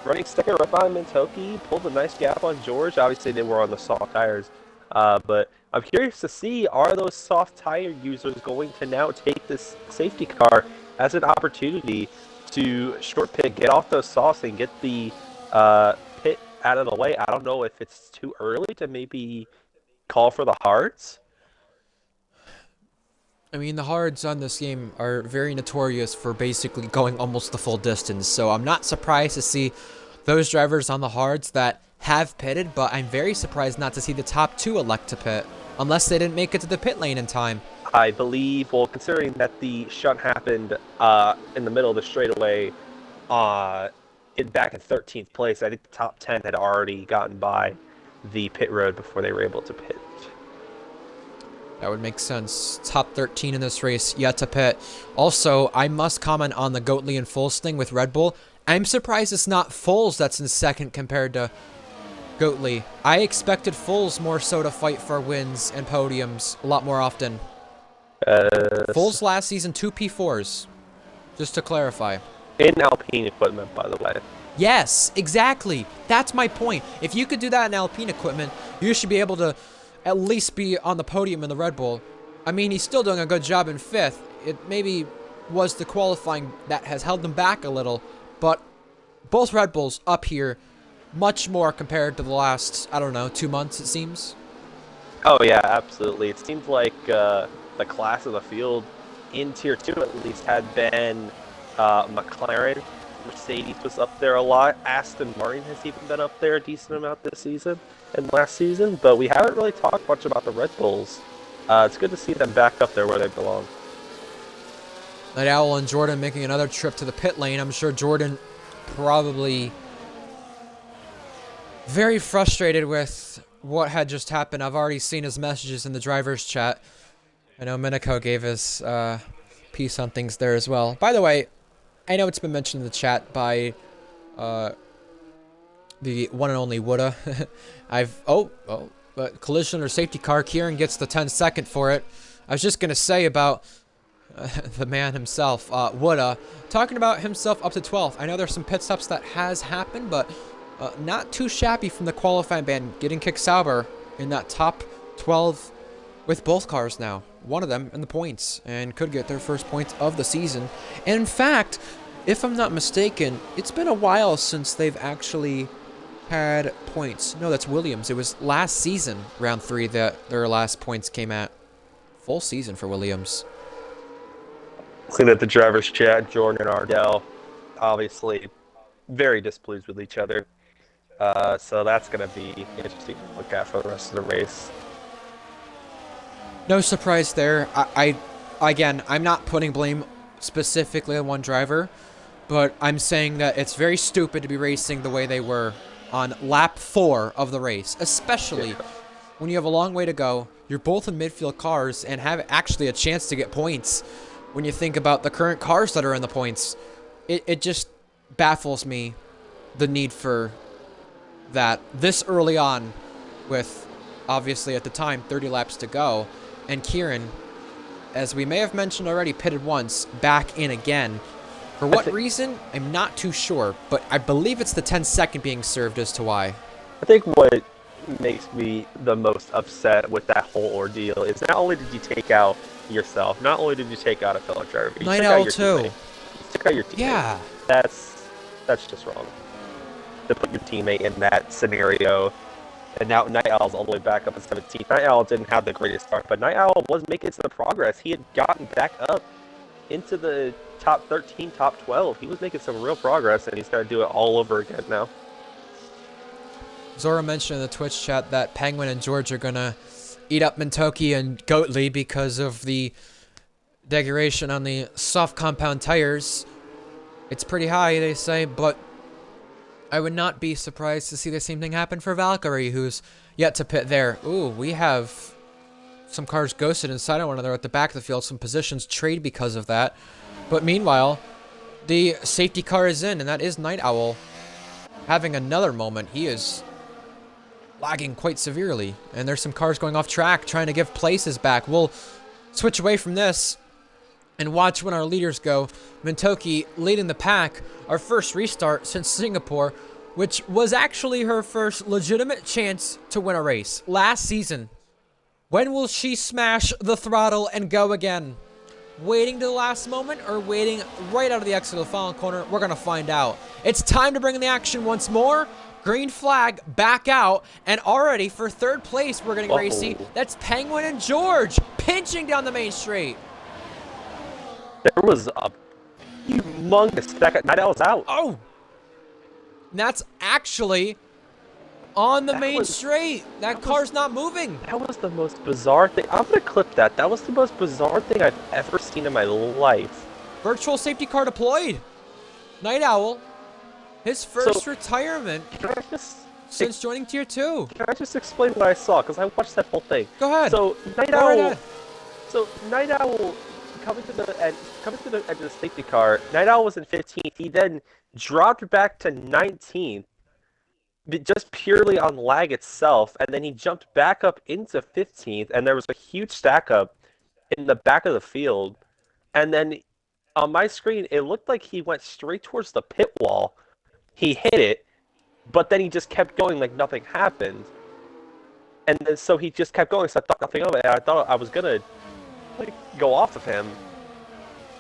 running second right behind Mintoki, pulled a nice gap on George. Obviously, they were on the soft tires. But I'm curious to see, are those soft tire users going to now take this safety car as an opportunity to short pit, get off those softs, and get the pit out of the way? I don't know if it's too early to maybe call for the hards. I mean, the hards on this game are very notorious for basically going almost the full distance, so I'm not surprised to see those drivers on the hards that have pitted, but I'm very surprised not to see the top 2 elect to pit, unless they didn't make it to the pit lane in time. I believe, well, considering that the shunt happened in the middle of the straightaway, back in 13th place, I think the top 10 had already gotten by the pit road before they were able to pit. That would make sense. Top 13 in this race, yet to pit. Also, I must comment on the Goatley and Foles thing with Red Bull. I'm surprised it's not Foles that's in second compared to Goatley. I expected Foles more so to fight for wins and podiums a lot more often. Foles last season 2 P4s, just to clarify. In Alpine equipment, by the way. Yes, exactly. That's my point. If you could do that in Alpine equipment, you should be able to at least be on the podium in the Red Bull. I mean, he's still doing a good job in 5th. It maybe was the qualifying that has held them back a little, but both Red Bulls up here much more compared to the last, I don't know, 2 months, it seems. Oh, yeah, absolutely. It seems like the class of the field in Tier 2 at least had been McLaren. Mercedes was up there a lot. Aston Martin has even been up there a decent amount this season and last season, but we haven't really talked much about the Red Bulls. It's good to see them back up there where they belong. Night Owl and Jordan making another trip to the pit lane. I'm sure Jordan probably very frustrated with what had just happened. I've already seen his messages in the driver's chat. I know Minako gave his piece on things there as well. By the way, I know it's been mentioned in the chat by the one and only Woodda. But collision or safety car. Kieran gets the 10-second for it. I was just gonna say about the man himself, Woodda, talking about himself up to 12th. I know there's some pit stops that has happened, but not too shabby from the qualifying band. Getting Kick Sauber in that top 12 with both cars now. One of them in the points and could get their first points of the season. And in fact, if I'm not mistaken, it's been a while since they've actually had points. No, that's Williams. It was last season, round 3, that their last points came at. Full season for Williams. Looking at the driver's chat, Jordan and Ardell, obviously very displeased with each other. So that's going to be interesting to look at for the rest of the race. No surprise there. Again, I'm not putting blame specifically on one driver, but I'm saying that it's very stupid to be racing the way they were on lap 4 of the race, especially when you have a long way to go. You're both in midfield cars and have actually a chance to get points. When you think about the current cars that are in the points, it just baffles me the need for that this early on with, obviously at the time, 30 laps to go. And Kieran, as we may have mentioned already, pitted once, back in again. For what reason, I'm not too sure, but I believe it's the 10-second being served as to why. I think what makes me the most upset with that whole ordeal is not only did you take out yourself, not only did you take out a fellow driver, you Night took Owl out your too. teammate. You took out your teammate. Yeah. That's just wrong. To put your teammate in that scenario And now Night Owl's all the way back up at 17th. Night Owl didn't have the greatest start, but Night Owl was making some progress. He had gotten back up into the top 13, top 12. He was making some real progress, and he's got to do it all over again now. Zora mentioned in the Twitch chat that Penguin and George are going to eat up Mintoki and Goatly because of the degradation on the soft compound tires. It's pretty high, they say, but I would not be surprised to see the same thing happen for Valkyrie, who's yet to pit there. Ooh, we have some cars ghosted inside of one another at the back of the field. Some positions trade because of that. But meanwhile, the safety car is in, and that is Night Owl having another moment. He is lagging quite severely, and there's some cars going off track trying to give places back. We'll switch away from this and watch when our leaders go. Mintoki leading the pack, our first restart since Singapore, which was actually her first legitimate chance to win a race last season. When will she smash the throttle and go again? Waiting to the last moment or waiting right out of the exit of the final corner? We're going to find out. It's time to bring in the action once more. Green flag back out, and already for third place we're getting racy. That's Penguin and George pinching down the main straight. There was a humongous stack. Night Owl's out. Oh! And that's actually on the main straight. That car's not moving. That was the most bizarre thing. I'm going to clip that. That was the most bizarre thing I've ever seen in my life. Virtual safety car deployed. Night Owl, his first retirement since joining Tier 2. Can I just explain what I saw? Because I watched that whole thing. Go ahead. So Night Owl... So Night Owl... Coming to the edge of the safety car, Night Owl was in 15th. He then dropped back to 19th, just purely on lag itself, and then he jumped back up into 15th, and there was a huge stack up in the back of the field. And then on my screen, it looked like he went straight towards the pit wall. He hit it, but then he just kept going like nothing happened. And then so he just kept going, so I thought nothing of it, and I thought I was gonna go off of him,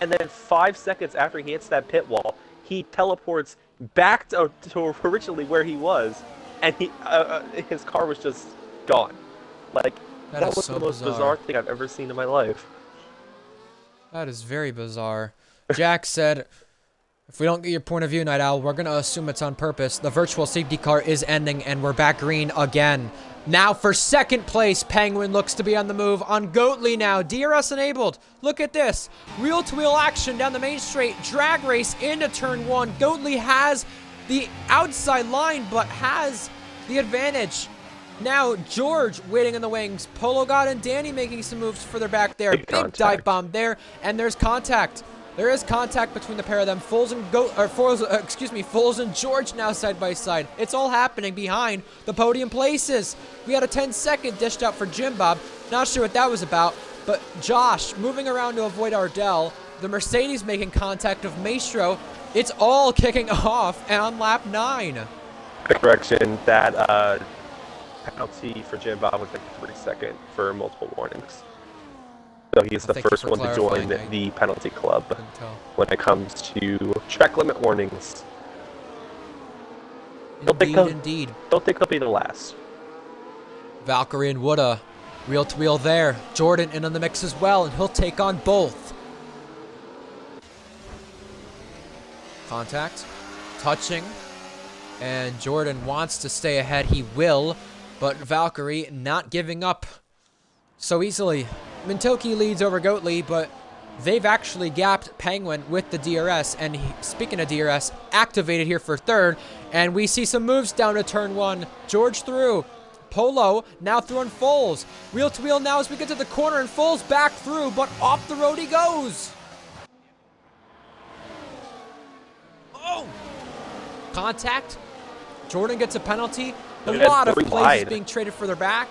and then 5 seconds after he hits that pit wall, he teleports back to originally where he was, and his car was just gone. Like that was the most bizarre thing I've ever seen in my life. That is very bizarre. Jack said, if we don't get your point of view, Night Owl, we're gonna assume it's on purpose. The virtual safety car is ending, and we're back green again. Now for second place, Penguin looks to be on the move on Goatly now. DRS enabled. Look at this. Wheel-to-wheel action down the main straight. Drag race into turn 1. Goatly has the outside line, but has the advantage. Now George waiting in the wings. Polo God and Danny making some moves further back there. Big dive bomb there, and there's contact. There is contact between the pair of them. Foles and George now side by side. It's all happening behind the podium places. We had a 10-second dished out for Jim Bob. Not sure what that was about, but Josh moving around to avoid Ardell. The Mercedes making contact of Maestro. It's all kicking off on lap 9. Correction, that penalty for Jim Bob was like 3 seconds for multiple warnings. So he's the first one to join the penalty club when it comes to track limit warnings. Indeed. Don't think he'll be the last. Valkyrie and Woodha, wheel to wheel there. Jordan in on the mix as well, and he'll take on both. Contact, touching, and Jordan wants to stay ahead. He will, but Valkyrie not giving up so easily. Mintoki leads over Goatly, but they've actually gapped Penguin with the DRS, and speaking of DRS, activated here for third, and we see some moves down to turn 1. George through. Polo now through on Foles. Wheel to wheel now as we get to the corner, and Foles back through, but off the road he goes. Oh! Contact. Jordan gets a penalty. A lot of places being traded further back.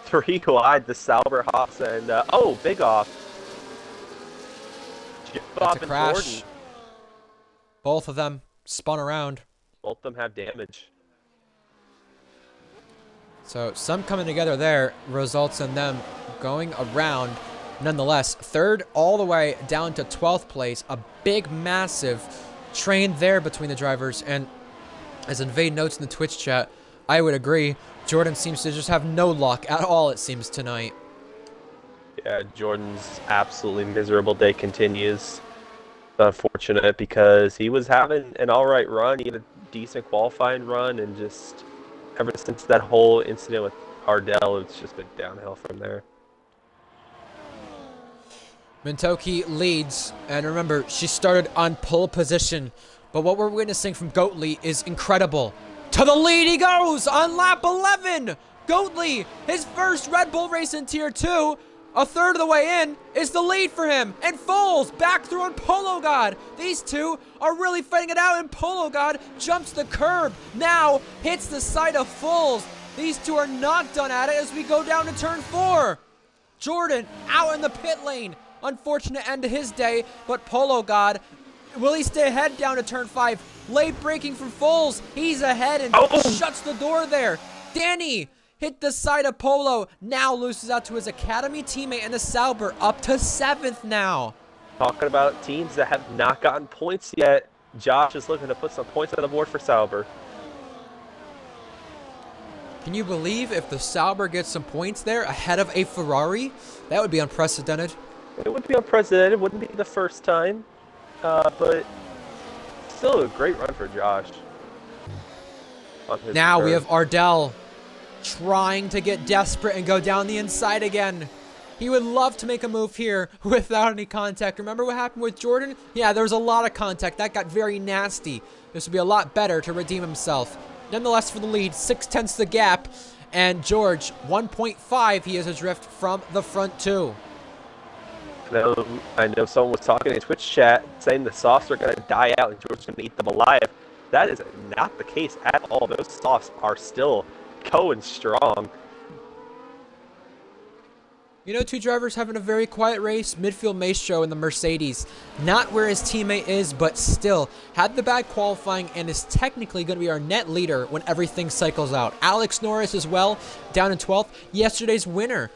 3 wide, the Sauber, Haas, and big off. That's a crash. Gordon. Both of them spun around. Both of them have damage. So some coming together there results in them going around. Nonetheless, third all the way down to 12th place. A big, massive train there between the drivers. And As Invade notes in the Twitch chat, I would agree. Jordan seems to just have no luck at all, it seems, tonight. Yeah, Jordan's absolutely miserable day continues. It's unfortunate because he was having an alright run. He had a decent qualifying run, and just ever since that whole incident with Ardell, it's just been downhill from there. Mintoki leads, and remember, she started on pole position. But what we're witnessing from Goatley is incredible. To the lead he goes on lap 11. Goatley, his first Red Bull race in Tier 2, a third of the way in, is the lead for him. And Foles back through on Polo God. These two are really fighting it out, and Polo God jumps the curb. Now hits the side of Foles. These two are not done at it as we go down to turn 4. Jordan out in the pit lane. Unfortunate end to his day, but Polo God, will he stay ahead down to turn 5? Late braking from Foles. He's ahead and shuts the door there. Danny hit the side of Polo. Now loses out to his academy teammate in the Sauber, up to 7th now. Talking about teams that have not gotten points yet, Josh is looking to put some points on the board for Sauber. Can you believe if the Sauber gets some points there ahead of a Ferrari? That would be unprecedented. It would be unprecedented. Wouldn't be the first time. But still a great run for Josh. Now we have Ardell trying to get desperate and go down the inside again. He would love to make a move here without any contact. Remember what happened with Jordan? Yeah, there was a lot of contact. That got very nasty. This would be a lot better to redeem himself. Nonetheless, for the lead, 6/10 the gap. And George, 1.5, he is adrift from the front two. I know someone was talking in Twitch chat saying the softs are going to die out and George's going to eat them alive. That is not the case at all. Those softs are still going strong. You know, two drivers having a very quiet race. Midfield Maestro in the Mercedes. Not where his teammate is, but still had the bad qualifying and is technically going to be our net leader when everything cycles out. Alex Norris as well, down in 12th. Yesterday's winner.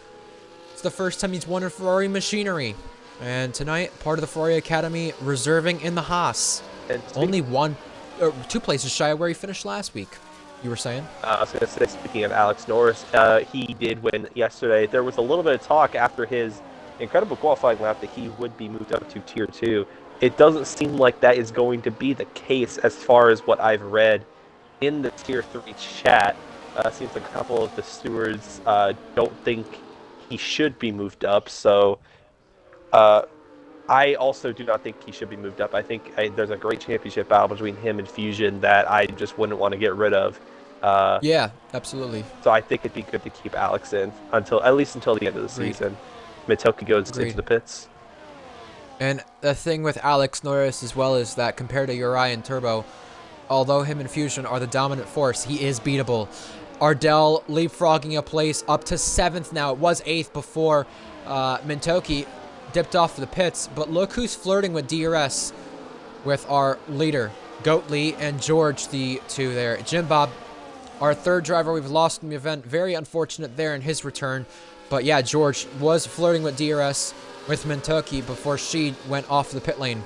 It's the first time he's won in Ferrari machinery. And tonight, part of the Ferrari Academy reserving in the Haas. And only 2 places shy of where he finished last week. You were saying? I was going to say, speaking of Alex Norris, he did win yesterday. There was a little bit of talk after his incredible qualifying lap that he would be moved up to Tier 2. It doesn't seem like that is going to be the case as far as what I've read in the Tier 3 chat. Seems like a couple of the stewards don't think he should be moved up, so I also do not think he should be moved up. I think there's a great championship battle between him and Fusion that I just wouldn't want to get rid of. Yeah, absolutely. So I think it'd be good to keep Alex in at least until the end of the season. Mitoki goes into the pits. And the thing with Alex Norris as well is that compared to Uri and Turbo, although him and Fusion are the dominant force, he is beatable. Ardell leapfrogging a place up to 7th now. It was 8th before Mintoki dipped off for the pits. But look who's flirting with DRS with our leader, Goatley and George, the two there. Jim Bob, our third driver we've lost in the event. Very unfortunate there in his return. But yeah, George was flirting with DRS with Mintoki before she went off the pit lane.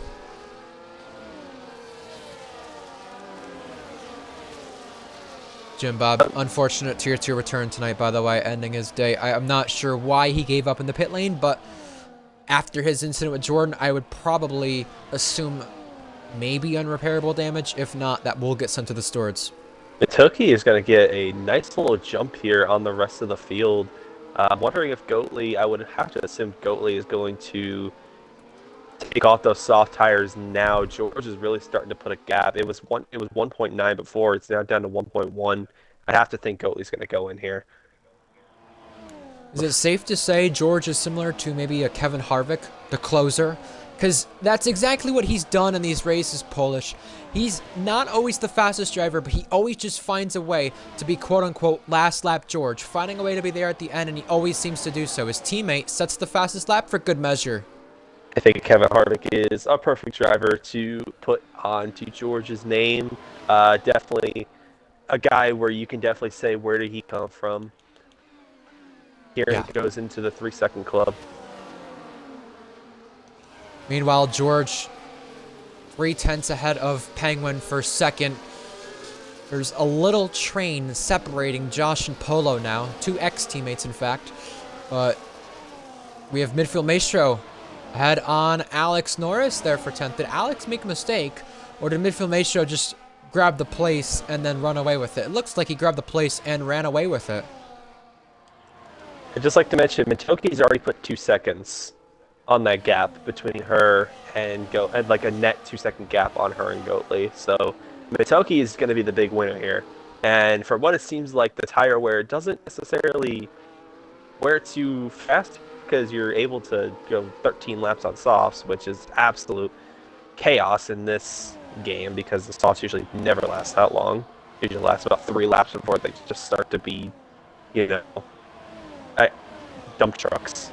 Jim Bob, unfortunate Tier 2 return tonight, by the way, ending his day. I'm not sure why he gave up in the pit lane, but after his incident with Jordan, I would probably assume maybe unrepairable damage. If not, that will get sent to the stewards. Mitoki is going to get a nice little jump here on the rest of the field. I'm wondering if Goatley, I would have to assume Goatley is going to take off those soft tires now. George is really starting to put a gap. It was 1.9 before. It's now down to 1.1. I have to think Goatley's going to go in here. Is it safe to say George is similar to maybe a Kevin Harvick, the closer? Because that's exactly what he's done in these races, Polish. He's not always the fastest driver, but he always just finds a way to be quote-unquote last lap George, finding a way to be there at the end, and he always seems to do so. His teammate sets the fastest lap for good measure. I think Kevin Harvick is a perfect driver to put onto George's name. Definitely a guy where you can definitely say, where did he come from? Here he goes into the 3-second club. Meanwhile, George 3/10 ahead of Penguin for second. There's a little train separating Josh and Polo now. 2 ex-teammates, in fact. But we have midfield Maestro ahead on Alex Norris there for 10th. Did Alex make a mistake, or did midfield Maestro just grab the place and then run away with it? It looks like he grabbed the place and ran away with it. I'd just like to mention, Mitoki's already put 2 seconds on that gap between her and like a net 2-second gap on her and Goatley. So Mitoki is going to be the big winner here. And for what it seems like, the tire wear doesn't necessarily wear too fast because you're able to go 13 laps on softs, which is absolute chaos in this game because the softs usually never last that long. Usually last about 3 laps before they just start to be, dump trucks.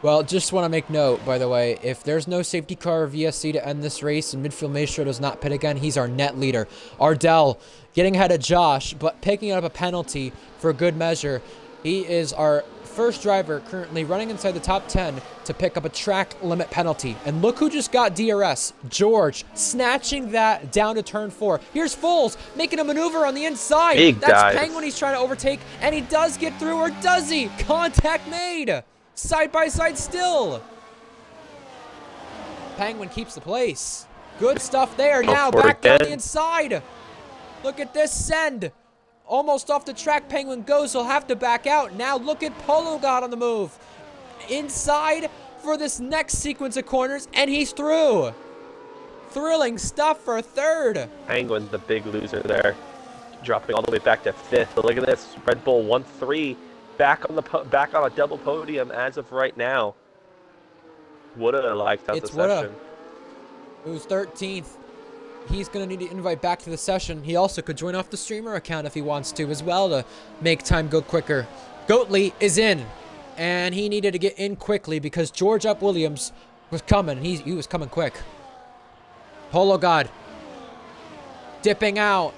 Well, just want to make note, by the way, if there's no safety car or VSC to end this race and midfield Maestro does not pit again, he's our net leader. Ardell getting ahead of Josh, but picking up a penalty for good measure. He is our first driver currently running inside the top 10 to pick up a track limit penalty. And look who just got DRS. George snatching that down to turn 4. Here's Foles making a maneuver on the inside. That's Penguin he's trying to overtake, and he does get through, or does he? Contact made. Side by side still. Penguin keeps the place. Good stuff there. Now back down the inside. Look at this send. Almost off the track. Penguin goes. He'll have to back out. Now look at Polo got on the move. Inside for this next sequence of corners, and he's through. Thrilling stuff for 3rd. Penguin, the big loser there. Dropping all the way back to 5th. But look at this. Red Bull 1-3. Back on a double podium as of right now. Woulda liked out the session. Who's 13th? He's going to need to invite back to the session. He also could join off the streamer account if he wants to as well to make time go quicker. Goatley is in, and he needed to get in quickly because George Up Williams was coming. He was coming quick. Polo God dipping out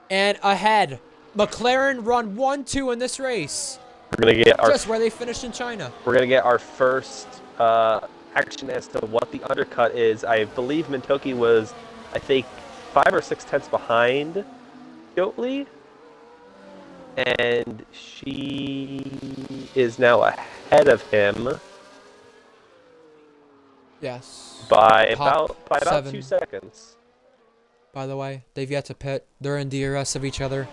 and ahead. McLaren run 1-2 in this race. We're gonna get just where they finished in China. We're gonna get our first action as to what the undercut is. I believe Mintoki was, I think, 5 or 6 tenths behind Goatley, and she is now ahead of him. Yes. By about 2 seconds. By the way, they've yet to pit. They're in DRS of each other.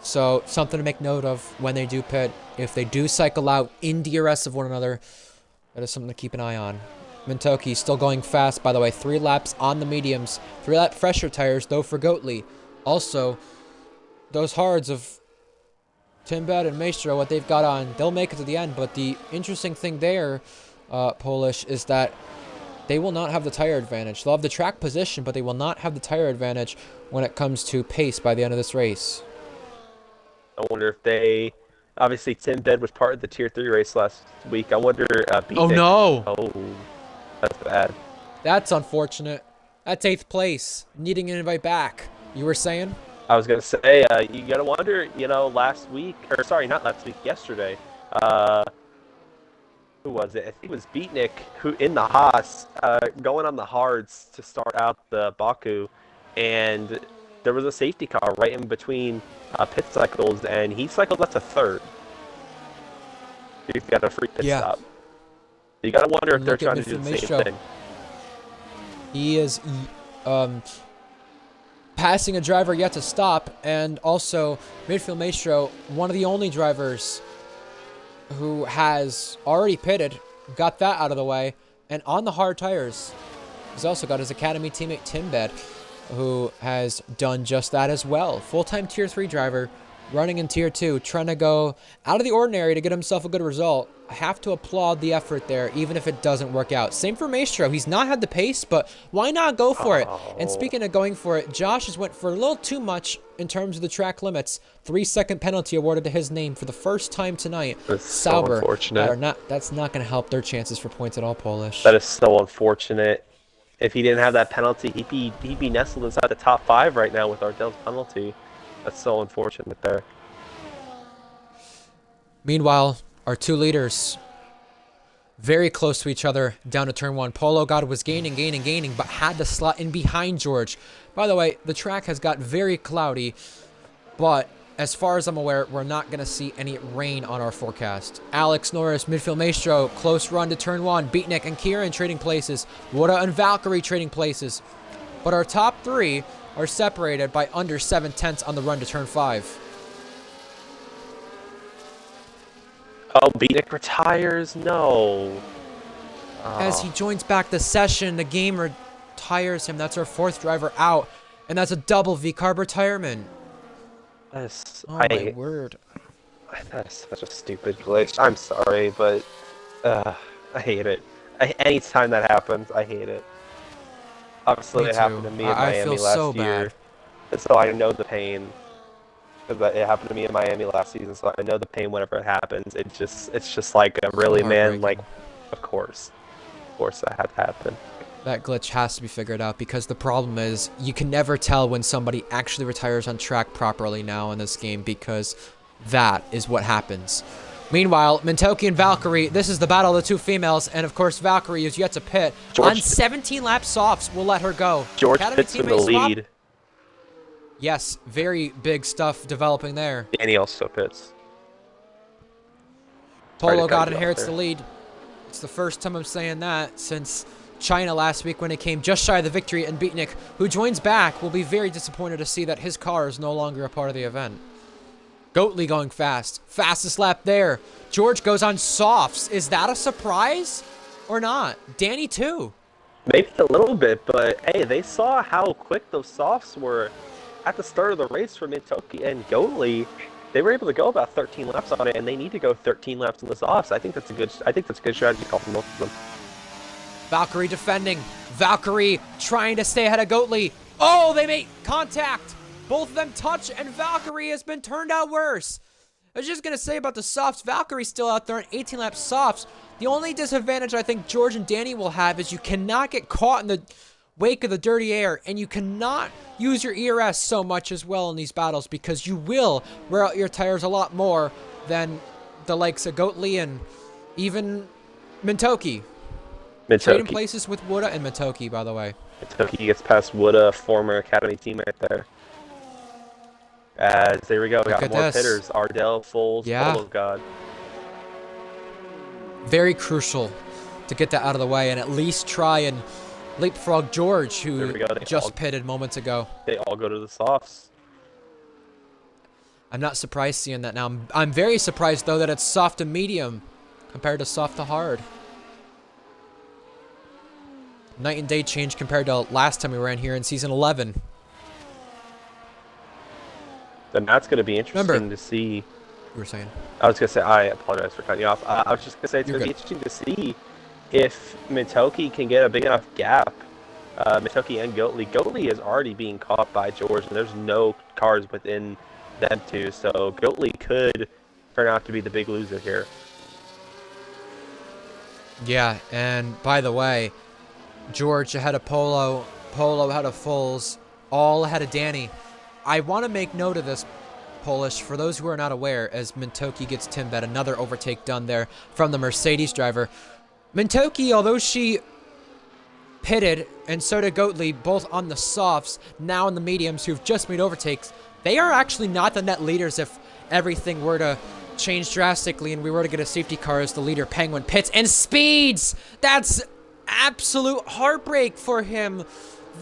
So, something to make note of when they do pit. If they do cycle out in DRS of one another, that is something to keep an eye on. Mintoki still going fast, by the way. 3 laps on the mediums. 3-lap fresher tires, though, for Goatley. Also, those hards of Timbed and Maestro, what they've got on, they'll make it to the end. But the interesting thing there, Polish, is that they will not have the tire advantage. They'll have the track position, but they will not have the tire advantage when it comes to pace by the end of this race. I wonder if they... Obviously, Timbed was part of the Tier 3 race last week. I wonder... oh, no! Oh, that's bad. That's unfortunate. That's 8th place. Needing an invite back. You were saying? I was going to say, you got to wonder, last week... Or, sorry, not last week, yesterday. Who was it? I think it was Beatnik, who in the Haas, going on the hards to start out the Baku, and there was a safety car right in between pit cycles, and he cycled up to 3rd. He got a free pit stop. You got to wonder if they're trying to do the same thing. He is passing a driver yet to stop, and also midfield Maestro, one of the only drivers who has already pitted, got that out of the way, and on the hard tires. He's also got his academy teammate Timbed, who has done just that as well. Full-time Tier 3 driver, running in Tier 2, trying to go out of the ordinary to get himself a good result. I have to applaud the effort there, even if it doesn't work out. Same for Maestro. He's not had the pace, but why not go for it? And speaking of going for it, Josh has went for a little too much in terms of the track limits. 3-second penalty awarded to his name for the first time tonight. That's so unfortunate. That's not going to help their chances for points at all, Polish. That is so unfortunate. If he didn't have that penalty, he'd be nestled inside the top 5 right now with Ardell's penalty. That's so unfortunate there. Meanwhile, our 2 leaders, Very close to each other down to turn 1. Polo God was gaining, but had to slot in behind George. By the way, the track has got very cloudy, but as far as I'm aware, we're not going to see any rain on our forecast. Alex Norris, midfield maestro, close run to turn 1. Beatnik and Kieran trading places. Woda and Valkyrie trading places. But our top 3 are separated by under 7/10 on the run to turn 5. Oh, Beatnik retires? No. As he joins back the session, the game retires him. That's our 4th driver out. And that's a double V-carb retirement. That's, Oh my word. That's such a stupid glitch. I'm sorry, but I hate it. Anytime that happens, I hate it. Obviously, Me it happened to too. me in I Miami feel last so year. bad. So I know the pain. Because it happened to me in Miami last season, so I know the pain whenever it happens. It's just like a really, man, like, of course that had to happen. That glitch has to be figured out because the problem is you can never tell when somebody actually retires on track properly now in this game because that is what happens. Meanwhile, Mintoki and Valkyrie, this is the battle of the 2 females, and of course Valkyrie is yet to pit. On 17 lap softs, we'll let her go. George pits in the lead. Yes, very big stuff developing there. Danny also pits. Polo God inherits the lead. It's the first time I'm saying that since China last week when it came just shy of the victory, and Beatnik, who joins back, will be very disappointed to see that his car is no longer a part of the event. Goatley going fast. Fastest lap there. George goes on softs. Is that a surprise or not? Danny too. Maybe a little bit, but hey, they saw how quick those softs were at the start of the race for Mintoki and Goatley. They were able to go about 13 laps on it, and they need to go 13 laps in the softs. I think that's a good strategy call from most of them. Valkyrie defending. Valkyrie trying to stay ahead of Goatley. Oh, they make contact. Both of them touch, and Valkyrie has been turned out worse. I was just going to say about the softs, Valkyrie's still out there in 18-lap softs. The only disadvantage I think George and Danny will have is you cannot get caught in the wake of the dirty air, and you cannot use your ERS so much as well in these battles because you will wear out your tires a lot more than the likes of Goatley and even Mintoki. Trading places with Woda and Mintoki, by the way. Mintoki gets past Woda, former Academy teammate there. As there we go, we got more hitters. Ardell, Foles, Polo God. Very crucial to get that out of the way and at least try and leapfrog George, who just pitted moments ago. They all go to the softs. I'm not surprised seeing that now. I'm very surprised, though, that it's soft to medium compared to soft to hard. Night and day change compared to last time we ran here in Season 11. Then that's going to be interesting to see. You were saying? I was going to say, I apologize for cutting you off. I was just going to say it's going to be interesting to see if Mintoki can get a big enough gap. Mintoki and Goatley. Goatley is already being caught by George, and there's no cars within them two, so Goatley could turn out to be the big loser here. Yeah, and by the way, George ahead of Polo, Polo ahead of Foles, all ahead of Danny. I want to make note of this, Polish, for those who are not aware, as Mintoki gets Timbet, another overtake done there from the Mercedes driver. Mintoki, although she pitted, and so did Goatley, both on the softs, now in the mediums, who've just made overtakes, they are actually not the net leaders if everything were to change drastically and we were to get a safety car as the leader. Penguin pits and speeds! That's absolute heartbreak for him.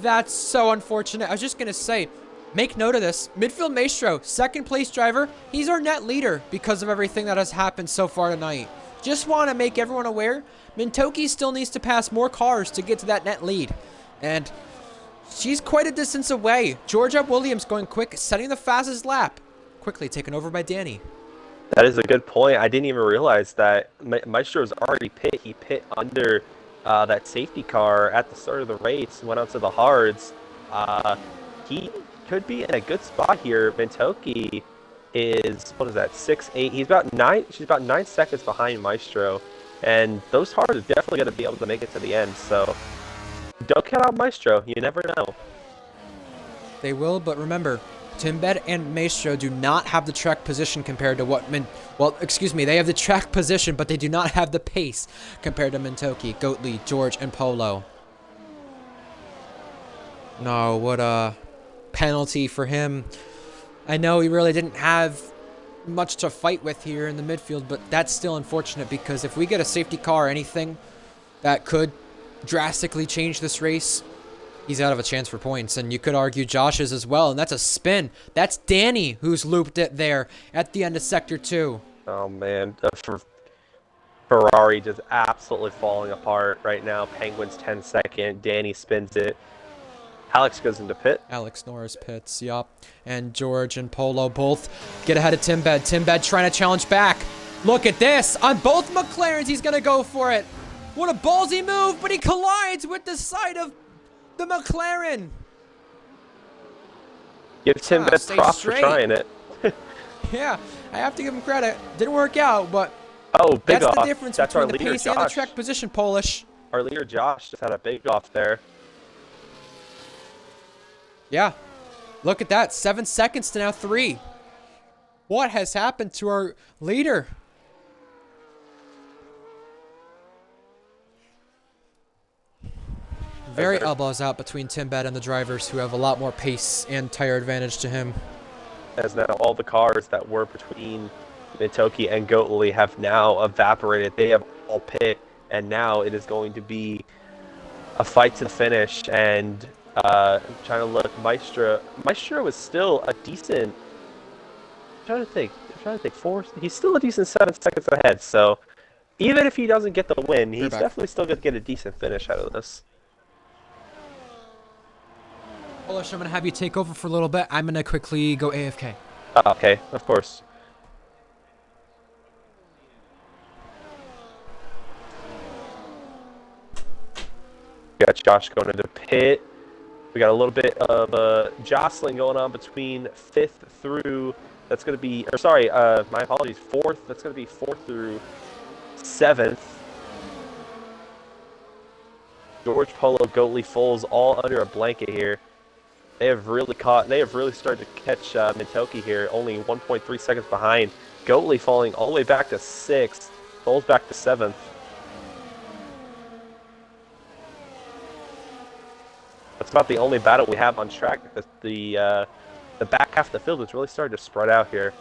That's so unfortunate. I was just going to say, make note of this. Midfield Maestro, second place driver, he's our net leader because of everything that has happened so far tonight. Just want to make everyone aware, Mintoki still needs to pass more cars to get to that net lead. And she's quite a distance away. Georgia Williams going quick, setting the fastest lap. Quickly taken over by Danny. That is a good point. I didn't even realize that Maestro's already pit. He pit under that safety car at the start of the race, went out to the hards. He could be in a good spot here. Mintoki is, what is that, 6'8". He's about 9. She's about 9 seconds behind Maestro, and those hards are definitely going to be able to make it to the end. So don't count out Maestro. You never know. They will, but remember, Timbed and Maestro do not have the track position compared to what they have the track position, but they do not have the pace compared to Mintoki, Goatley, George, and Polo. No, what a penalty for him. I know he really didn't have much to fight with here in the midfield, but that's still unfortunate because if we get a safety car or anything that could drastically change this race, he's out of a chance for points. And you could argue Josh's as well, and that's a spin. That's Danny who's looped it there at the end of Sector 2. Oh, man. Ferrari just absolutely falling apart right now. Penguins 10-second. Danny spins it. Alex goes into pit. Alex Norris pits, yup. And George and Polo both get ahead of Timbed. Timbed trying to challenge back. Look at this. On both McLarens, he's going to go for it. What a ballsy move, but he collides with the side of the McLaren. Give Timbed props for trying it. Yeah, I have to give him credit. Didn't work out, but big that's off. the difference That's between our the leader, pace Josh. and the track position, Polish. Our leader, Josh, just had a big off there. Yeah. Look at that. 7 seconds to now 3. What has happened to our leader? Very elbows out between Timbed and the drivers who have a lot more pace and tire advantage to him. As now all the cars that were between Mintoki and Goatley have now evaporated. They have all pit, and now it is going to be a fight to the finish. And I'm trying to look, Maestro is still a decent. I'm trying to think. He's still a decent 7 seconds ahead. So even if he doesn't get the win, he's definitely still going to get a decent finish out of this. Polish, I'm going to have you take over for a little bit. I'm going to quickly go AFK. Okay, of course. We got Josh going into pit. We got a little bit of jostling going on between 5th through, that's going to be, or sorry, my apologies, 4th. That's going to be 4th through 7th. George, Polo, Goatley, Foles, all under a blanket here. They have really started to catch Mintoki here, only 1.3 seconds behind. Goatley falling all the way back to 6th, Foles back to 7th. That's about the only battle we have on track. The back half of the field is really starting to spread out here.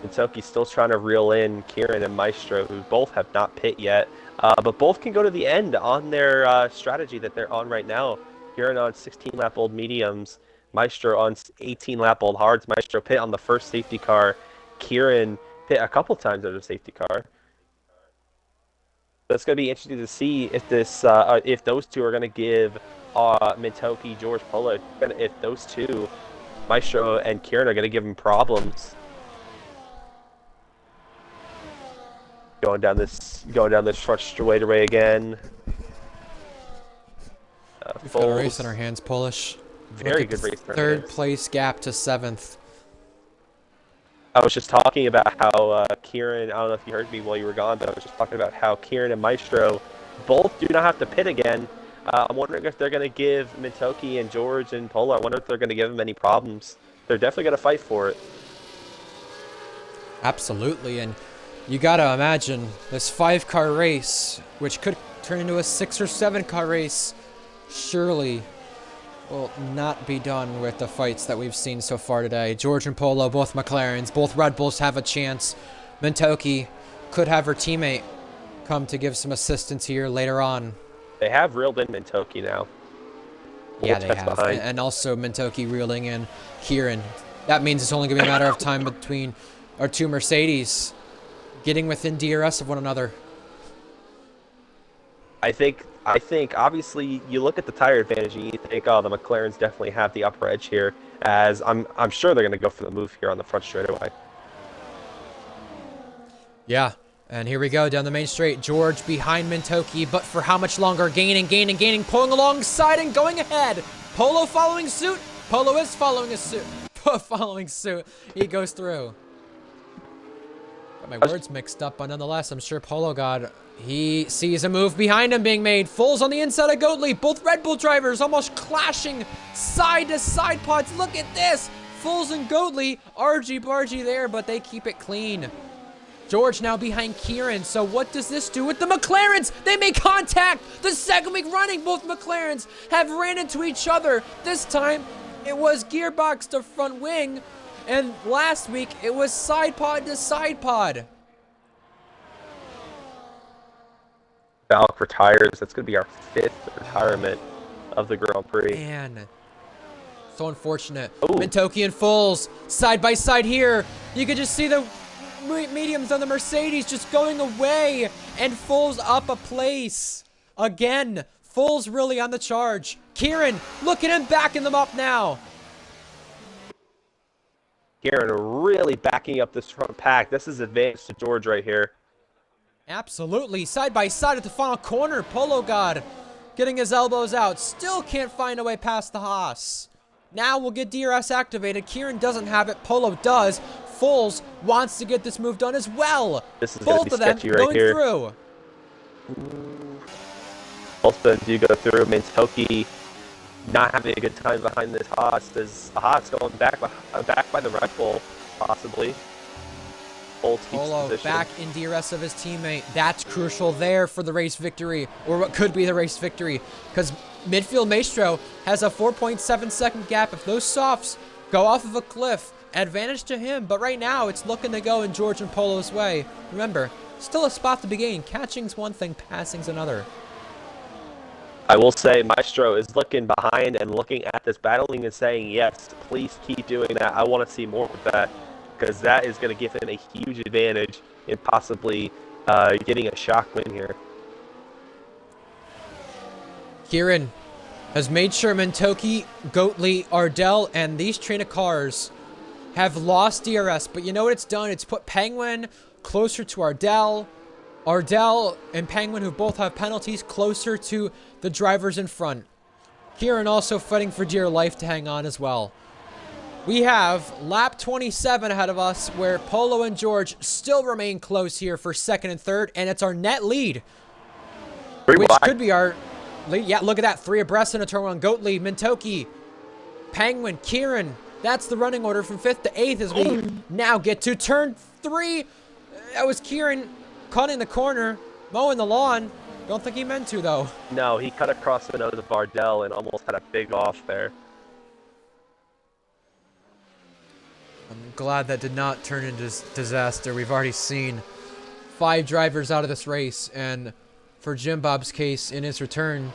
Mintoki's still trying to reel in Kieran and Maestro, who both have not pit yet. But both can go to the end on their strategy that they're on right now. Kieran on 16-lap-old mediums, Maestro on 18-lap-old hards. Maestro pit on the first safety car. Kieran pit a couple times on the safety car. So it's going to be interesting to see if if those two are going to give Mintoki, George, Polo, if those two, Maestro and Kieran, are going to give him problems. Going down this front straightaway again. We've got a race in our hands, Polish. Very good race in our Third hands. place gap to 7th. I was just talking about how Kieran, I don't know if you heard me while you were gone, but I was just talking about how Kieran and Maestro both do not have to pit again. I'm wondering if they're going to give Mintoki and George and Polo, I wonder if they're going to give them any problems. They're definitely going to fight for it. Absolutely, and you gotta imagine this 5-car race, which could turn into a 6 or 7-car race, surely will not be done with the fights that we've seen so far today. George and Polo, both McLarens, both Red Bulls have a chance. Mintoki could have her teammate come to give some assistance here later on. They have reeled in Mintoki now. Yeah, they have. And also Mintoki reeling in Kieran. That means it's only going to be a matter of time between our two Mercedes getting within DRS of one another. I think obviously you look at the tire advantage and you think, oh, the McLarens definitely have the upper edge here, as I'm sure they're going to go for the move here on the front straightaway. Yeah, and here we go down the main straight. George behind Mintoki, but for how much longer? Gaining, pulling alongside and going ahead. Polo following suit. Polo is following suit. He goes through. Got my words mixed up, but nonetheless, I'm sure Polo God, he sees a move behind him being made. Foles on the inside of Goatley. Both Red Bull drivers almost clashing side to side pods. Look at this. Foles and Goatley, argy-bargy there, but they keep it clean. George now behind Kieran. So what does this do with the McLarens? They make contact. The second week running, both McLarens have ran into each other. This time, it was gearbox to front wing. And last week, it was side pod to side pod. Valk retires. That's going to be our 5th retirement of the Grand Prix. Man, so unfortunate. Ooh. Mintoki and Foles side by side here. You could just see the mediums on the Mercedes just going away, and Foles up a place. Again, Foles really on the charge. Kieran, look at him backing them up now. Kieran really backing up this front pack. This is advantage to George right here. Absolutely, side by side at the final corner. Polo God getting his elbows out. Still can't find a way past the Haas. Now we'll get DRS activated. Kieran doesn't have it. Polo does. Foles wants to get this move done as well. This is both of them right going here. through. Both of them do go through. Mintoki not having a good time behind this Haas. Is the Haas going back by the Red Bull, possibly? Polo back in DRS of his teammate. That's crucial there for the race victory, or what could be the race victory, because midfield Maestro has a 4.7 second gap. If those softs go off of a cliff, advantage to him, but right now it's looking to go in George and Polo's way. Remember, still a spot to be gained. Catching's one thing, passing's another. I will say Maestro is looking behind and looking at this battling and saying, yes, please keep doing that. I want to see more of that, because that is going to give him a huge advantage in possibly getting a shock win here. Kieran has made sure Mintoki, Goatley, Ardell, and these train of cars have lost DRS, but you know what it's done? It's put Penguin closer to Ardell. Ardell and Penguin, who both have penalties, closer to the drivers in front. Kieran also fighting for dear life to hang on as well. We have lap 27 ahead of us, where Polo and George still remain close here for second and third, and it's our net lead, which could be our lead. Yeah, look at that. 3 abreast in a turn 1. Goatley, Mintoki, Penguin, Kieran. That's the running order from 5th to 8th as we now get to turn 3. That was Kieran cutting the corner, mowing the lawn. Don't think he meant to, though. No, he cut across the nose of Ardell and almost had a big off there. I'm glad that did not turn into disaster. We've already seen 5 drivers out of this race, and for Jim Bob's case in his return,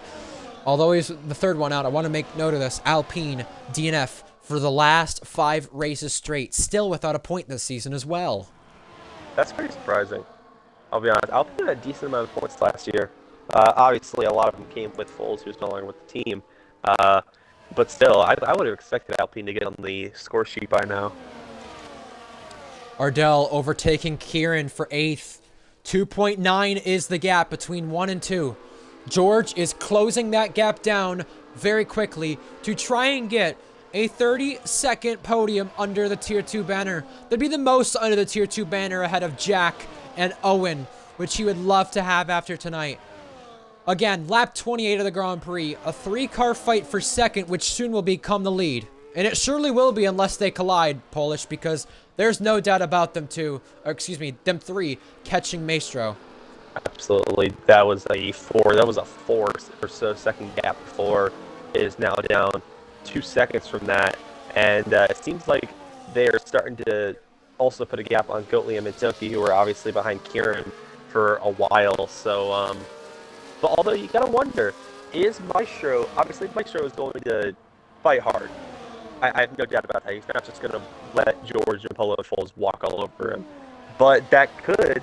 although he's the 3rd one out, I want to make note of this. Alpine, DNF, for the last 5 races straight, still without a point this season as well. That's pretty surprising. I'll be honest. Alpine had a decent amount of points last year. Obviously, a lot of them came with Foles, who's no longer with the team. But still, I would have expected Alpine to get on the score sheet by now. Ardell overtaking Kieran for 8th. 2.9 is the gap between 1 and 2. George is closing that gap down very quickly to try and get a 30-second podium under the Tier 2 banner. That'd be the most under the Tier 2 banner ahead of Jack and Owen, which he would love to have after tonight. Again, lap 28 of the Grand Prix, a 3-car fight for second, which soon will become the lead. And it surely will be unless they collide, Polish, because there's no doubt about them them 3 catching Maestro. Absolutely. That was a 4 or so second gap before. It is now down 2 seconds from that. And it seems like they're starting to also put a gap on Goatley and Mintoki, who are obviously behind Kieran for a while. So, but although you gotta wonder, is Maestro, obviously Maestro is going to fight hard. I have no doubt about that. He's not just going to let George and Polo and Foles walk all over him. But that could,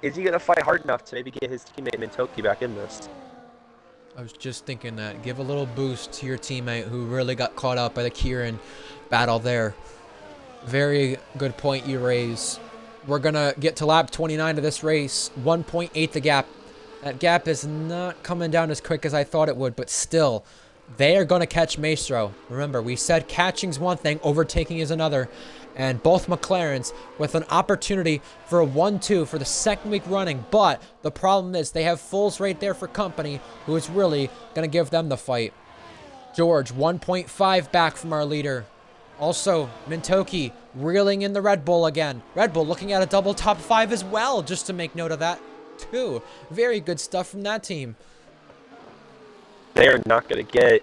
is he going to fight hard enough to maybe get his teammate Mintoki back in this? I was just thinking that. Give a little boost to your teammate who really got caught up by the Kieran battle there. Very good point you raise. We're going to get to lap 29 of this race. 1.8 the gap. That gap is not coming down as quick as I thought it would, but still, They are going to catch Maestro. Remember, we said catching's one thing, overtaking is another. And both McLarens with an opportunity for a 1-2 for the second week running. But the problem is they have Foles right there for company, who is really going to give them the fight. George, 1.5 back from our leader. Also, Mintoki reeling in the Red Bull again. Red Bull looking at a double top 5 as well, just to make note of that, too. Very good stuff from that team. They are not going to get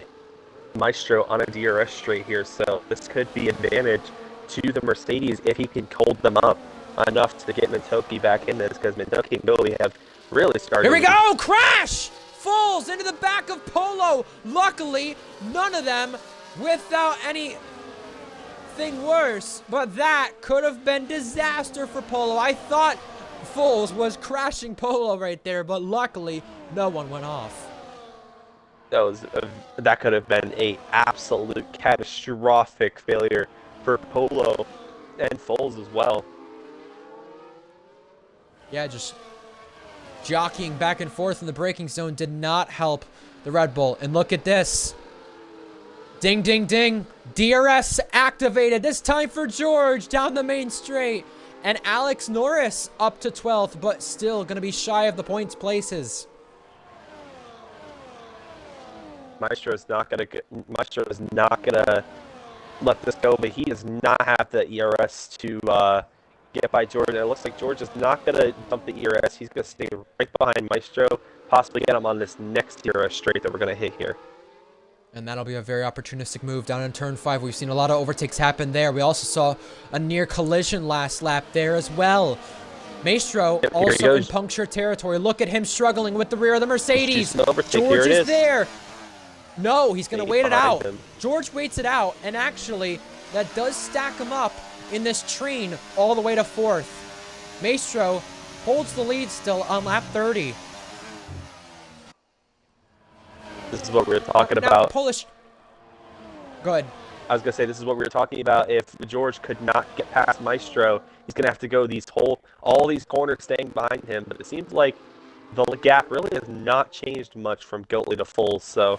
Maestro on a DRS straight here, so this could be advantage to the Mercedes if he can hold them up enough to get Mintoki back in this, because Mintoki and Billy have really started. Here we go! Crash! Falls into the back of Polo. Luckily, none of them without anything worse, but that could have been disaster for Polo. I thought Foles was crashing Polo right there, but luckily, no one went off. That could have been a absolute catastrophic failure for Polo and Foles as well. Yeah, just jockeying back and forth in the braking zone did not help the Red Bull. And look at this. Ding, ding, ding. DRS activated. This time for George down the main straight. And Alex Norris up to 12th, but still going to be shy of the points places. Maestro is not gonna let this go, but he does not have the ERS to get by George. And it looks like George is not gonna dump the ERS. He's gonna stay right behind Maestro, possibly get him on this next ERS straight that we're gonna hit here. And that'll be a very opportunistic move down in turn 5. We've seen a lot of overtakes happen there. We also saw a near collision last lap there as well. Maestro also in puncture territory. Look at him struggling with the rear of the Mercedes. George is there. No, he's going to wait it out. George waits it out, and actually, that does stack him up in this train all the way to 4th. Maestro holds the lead still on lap 30. This is what we were talking about. Polish. Go ahead. I was going to say, this is what we were talking about. If George could not get past Maestro, he's going to have to go all these corners staying behind him. But it seems like the gap really has not changed much from Goatley to Foles, so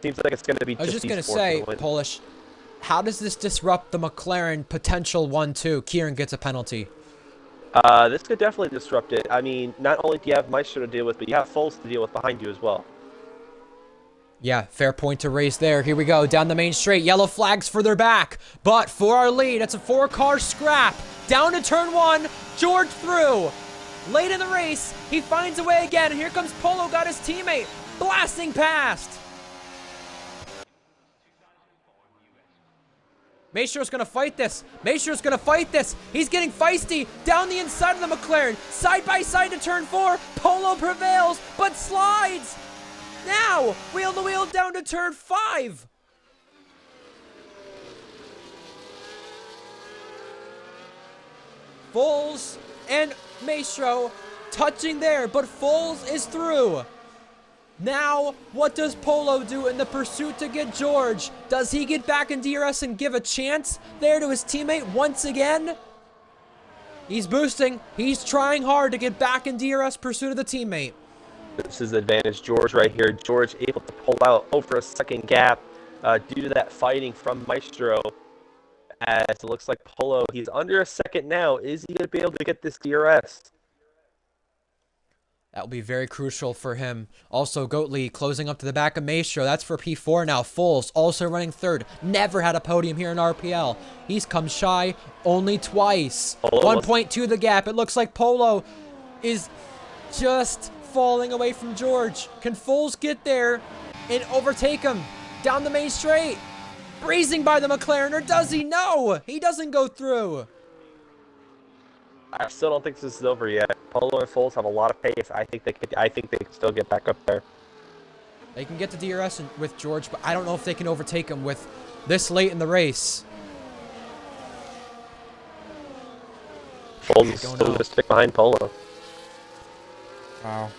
seems like it's going to be. I was just going to say, Polish, how does this disrupt the McLaren potential 1-2? Kieran gets a penalty. This could definitely disrupt it. I mean, not only do you have Maestro to deal with, but you have Foles to deal with behind you as well. Yeah, fair point to raise there. Here we go, down the main straight. Yellow flags further back. But for our lead, it's a 4-car scrap. Down to turn 1, George through. Late in the race, he finds a way again. And here comes Polo, got his teammate blasting past. Maestro's going to fight this. Maestro's going to fight this. He's getting feisty down the inside of the McLaren. Side by side to turn 4. Polo prevails, but slides. Now, wheel to wheel down to turn 5. Foles and Maestro touching there, but Foles is through. Now, what does Polo do in the pursuit to get George? Does he get back in DRS and give a chance there to his teammate once again? He's boosting. He's trying hard to get back in DRS pursuit of the teammate. This is advantage George right here. George able to pull out over a second gap due to that fighting from Maestro. As it looks like Polo, he's under a second now. Is he going to be able to get this DRS? That will be very crucial for him. Also, Goatley closing up to the back of Maestro. That's for P4 now. Foles also running 3rd. Never had a podium here in RPL. He's come shy only twice. 1.2 the gap. It looks like Polo is just falling away from George. Can Foles get there and overtake him down the main straight? Breezing by the McLaren, or does he? No, he doesn't go through. I still don't think this is over yet. Polo and Foles have a lot of pace. I think they could still get back up there. They can get to DRS with George, but I don't know if they can overtake him with this late in the race. Foles is still going to stick behind Polo. Wow.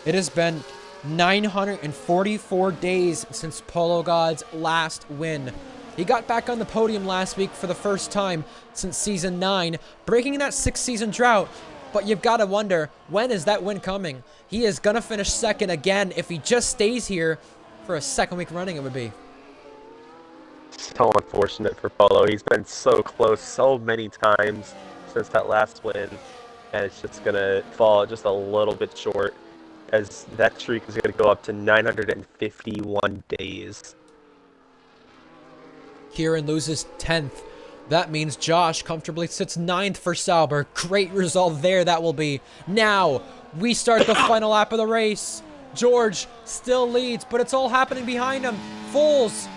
It has been 944 days since Polo God's last win. He got back on the podium last week for the first time since Season 9, breaking that 6-season drought. but you've got to wonder, when is that win coming? He is going to finish second again if he just stays here for a second week running, it would be. So unfortunate for Polo. He's been so close so many times since that last win, and it's just going to fall just a little bit short, as that streak is going to go up to 951 days. Kieran loses 10th. That means Josh comfortably sits 9th for Sauber. Great result there that will be. Now, we start the final lap of the race. George still leads, but it's all happening behind him. Foles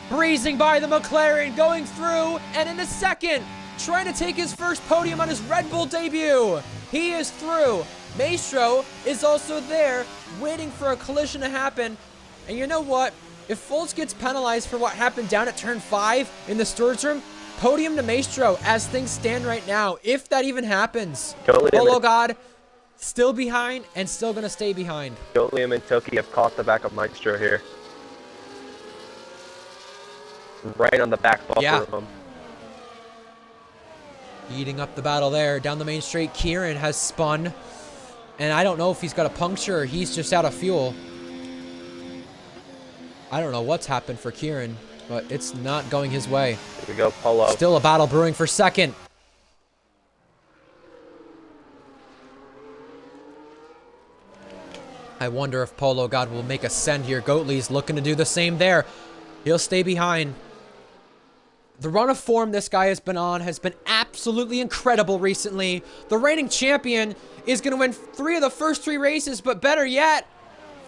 breezing by the McLaren, going through, and in a second, trying to take his first podium on his Red Bull debut. He is through. Maestro is also there, waiting for a collision to happen. And you know what? If Foles gets penalized for what happened down at turn 5 in the stewards room, podium to Maestro as things stand right now, if that even happens. Polo God still behind and still going to stay behind. Liam and Toki have caught the back of Maestro here. Right on the back bumper of him. Eating up the battle there. Down the main straight, Kieran has spun. And I don't know if he's got a puncture or he's just out of fuel. I don't know what's happened for Kieran, but it's not going his way. Here we go, Polo. Still a battle brewing for second. I wonder if Polo God will make a send here. Goatley's looking to do the same there. He'll stay behind. The run of form this guy has been on has been absolutely incredible recently. The reigning champion is going to win 3 of the first 3 races, but better yet,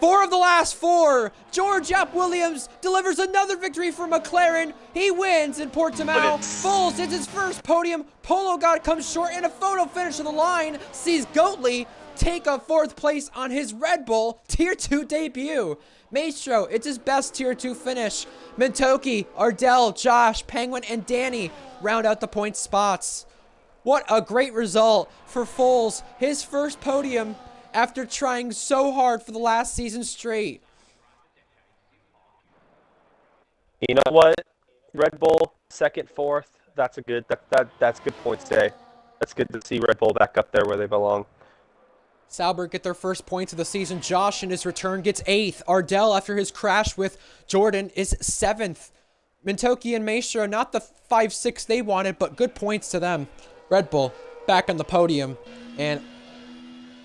4 of the last 4. George Williams delivers another victory for McLaren. He wins in Portimao. Foles hits his first podium. Polo God comes short in a photo finish of the line. Sees Goatley take a 4th place on his Red Bull Tier 2 debut. Maestro, it's his best Tier 2 finish. Mintoki, Ardell, Josh, Penguin, and Danny round out the point spots. What a great result for Foles. His first podium after trying so hard for the last season straight. You know what? Red Bull, 2nd, 4th. That's a good that's good points today. That's good to see Red Bull back up there where they belong. Sauber get their first points of the season. Josh in his return gets 8th. Ardell, after his crash with Jordan, is 7th. Mintoki and Maestro, not the 5-6 they wanted, but good points to them. Red Bull back on the podium, and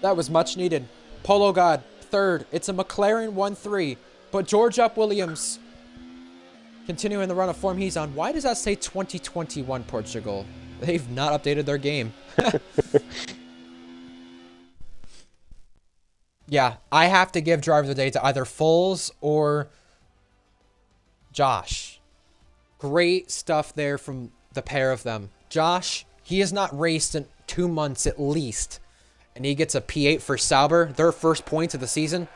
that was much needed. Polo God, 3rd. It's a McLaren 1-3, but George Williams continuing the run of form he's on. Why does that say 2021 Portugal? They've not updated their game. Yeah, I have to give driver of the day to either Foles or Josh. Great stuff there from the pair of them. Josh, he has not raced in 2 months at least, and he gets a P8 for Sauber, their first points of the season.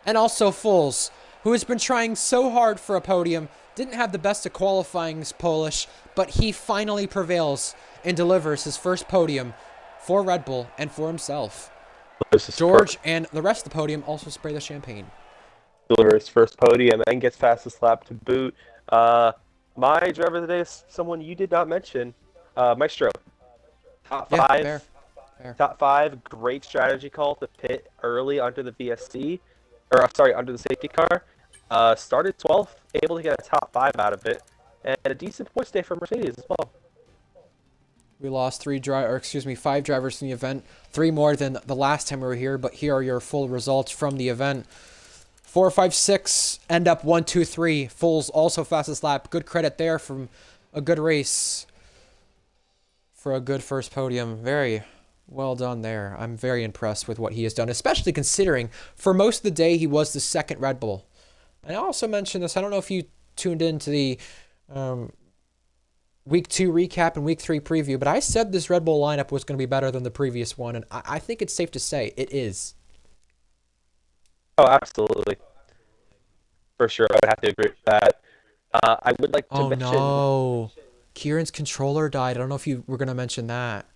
And also Foles, who has been trying so hard for a podium, didn't have the best of qualifying's Polish, but he finally prevails and delivers his first podium for Red Bull and for himself. George and the rest of the podium also spray the champagne. Delivers first podium and gets fastest lap to boot. My driver of the day is someone you did not mention, Maestro. Top 5. Fair. Top 5. Great strategy call to pit early under the VSC, or sorry, under the safety car. Started 12th, able to get a top 5 out of it, and a decent point stay for Mercedes as well. We lost 5 drivers in the event, 3 more than the last time we were here, but here are your full results from the event. 4, 5, 6 end up 1, 2, 3. Foles also fastest lap. Good credit there from a good race for a good first podium. Very well done there. I'm very impressed with what he has done, especially considering for most of the day he was the 2nd Red Bull. And I also mentioned this, I don't know if you tuned into the Week 2 recap and Week 3 preview, but I said this Red Bull lineup was going to be better than the previous one, and I think it's safe to say it is. Oh, absolutely. For sure, I would have to agree with that. I would like to mention... Oh, no. Kieran's controller died. I don't know if you were going to mention that.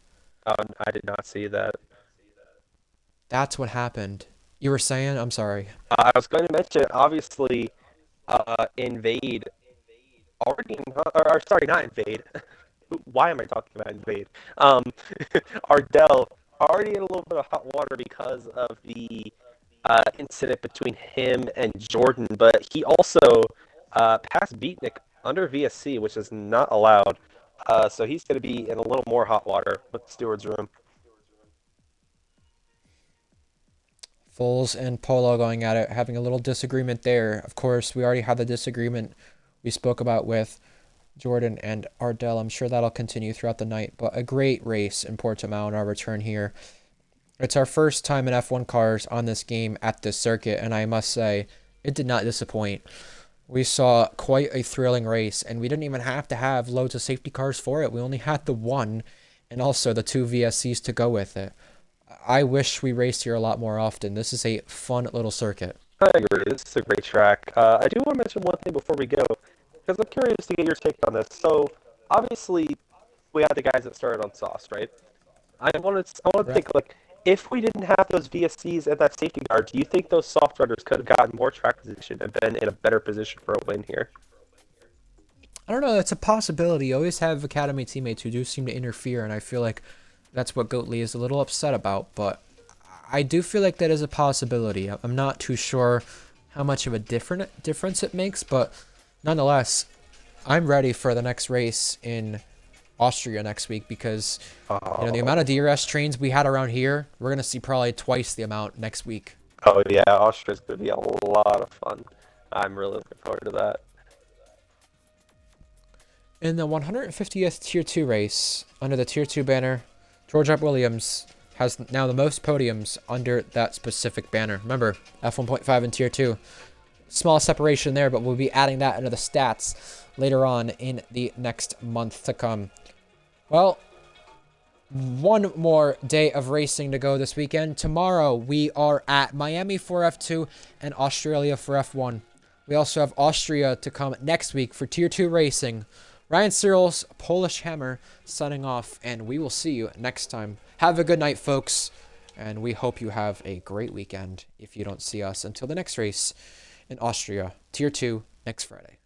I did not see that. That's what happened. You were saying? I'm sorry. I was going to mention, obviously, Invade... Already, not Invade. Why am I talking about Invade? Ardell already in a little bit of hot water because of the incident between him and Jordan, but he also passed Beatnik under VSC, which is not allowed. So he's going to be in a little more hot water with the steward's room. Foles and Polo going at it, having a little disagreement there. Of course, we already had the disagreement we spoke about with Jordan and Ardell. I'm sure that'll continue throughout the night, but a great race in Portimao in our return here. It's our first time in F1 cars on this game at this circuit, and I must say, it did not disappoint. We saw quite a thrilling race, and we didn't even have to have loads of safety cars for it. We only had the one, and also the two VSCs to go with it. I wish we raced here a lot more often. This is a fun little circuit. I agree. This is a great track. I do want to mention one thing before we go, because I'm curious to get your take on this. So, obviously, we had the guys that started on sauce, right? I want to Right. think, like, if we didn't have those VSCs and that safety guard, do you think those soft riders could have gotten more track position and been in a better position for a win here? I don't know. That's a possibility. You always have academy teammates who do seem to interfere, and I feel like that's what Goatley is a little upset about. But I do feel like that is a possibility. I'm not too sure how much of a difference it makes, but nonetheless, I'm ready for the next race in Austria next week because the amount of DRS trains we had around here, we're gonna see probably twice the amount next week. Oh yeah, Austria's going to be a lot of fun. I'm really looking forward to that. In the 150th Tier 2 race, under the Tier 2 banner, George Up Williams has now the most podiums under that specific banner. Remember, F1.5 in Tier 2. Small separation there, but we'll be adding that into the stats later on in the next month to come. Well, one more day of racing to go this weekend. Tomorrow, we are at Miami for F2 and Australia for F1. We also have Austria to come next week for Tier 2 racing. Ryan Searles, Polish Hammer, signing off, and we will see you next time. Have a good night, folks, and we hope you have a great weekend if you don't see us until the next race in Austria, Tier 2, next Friday.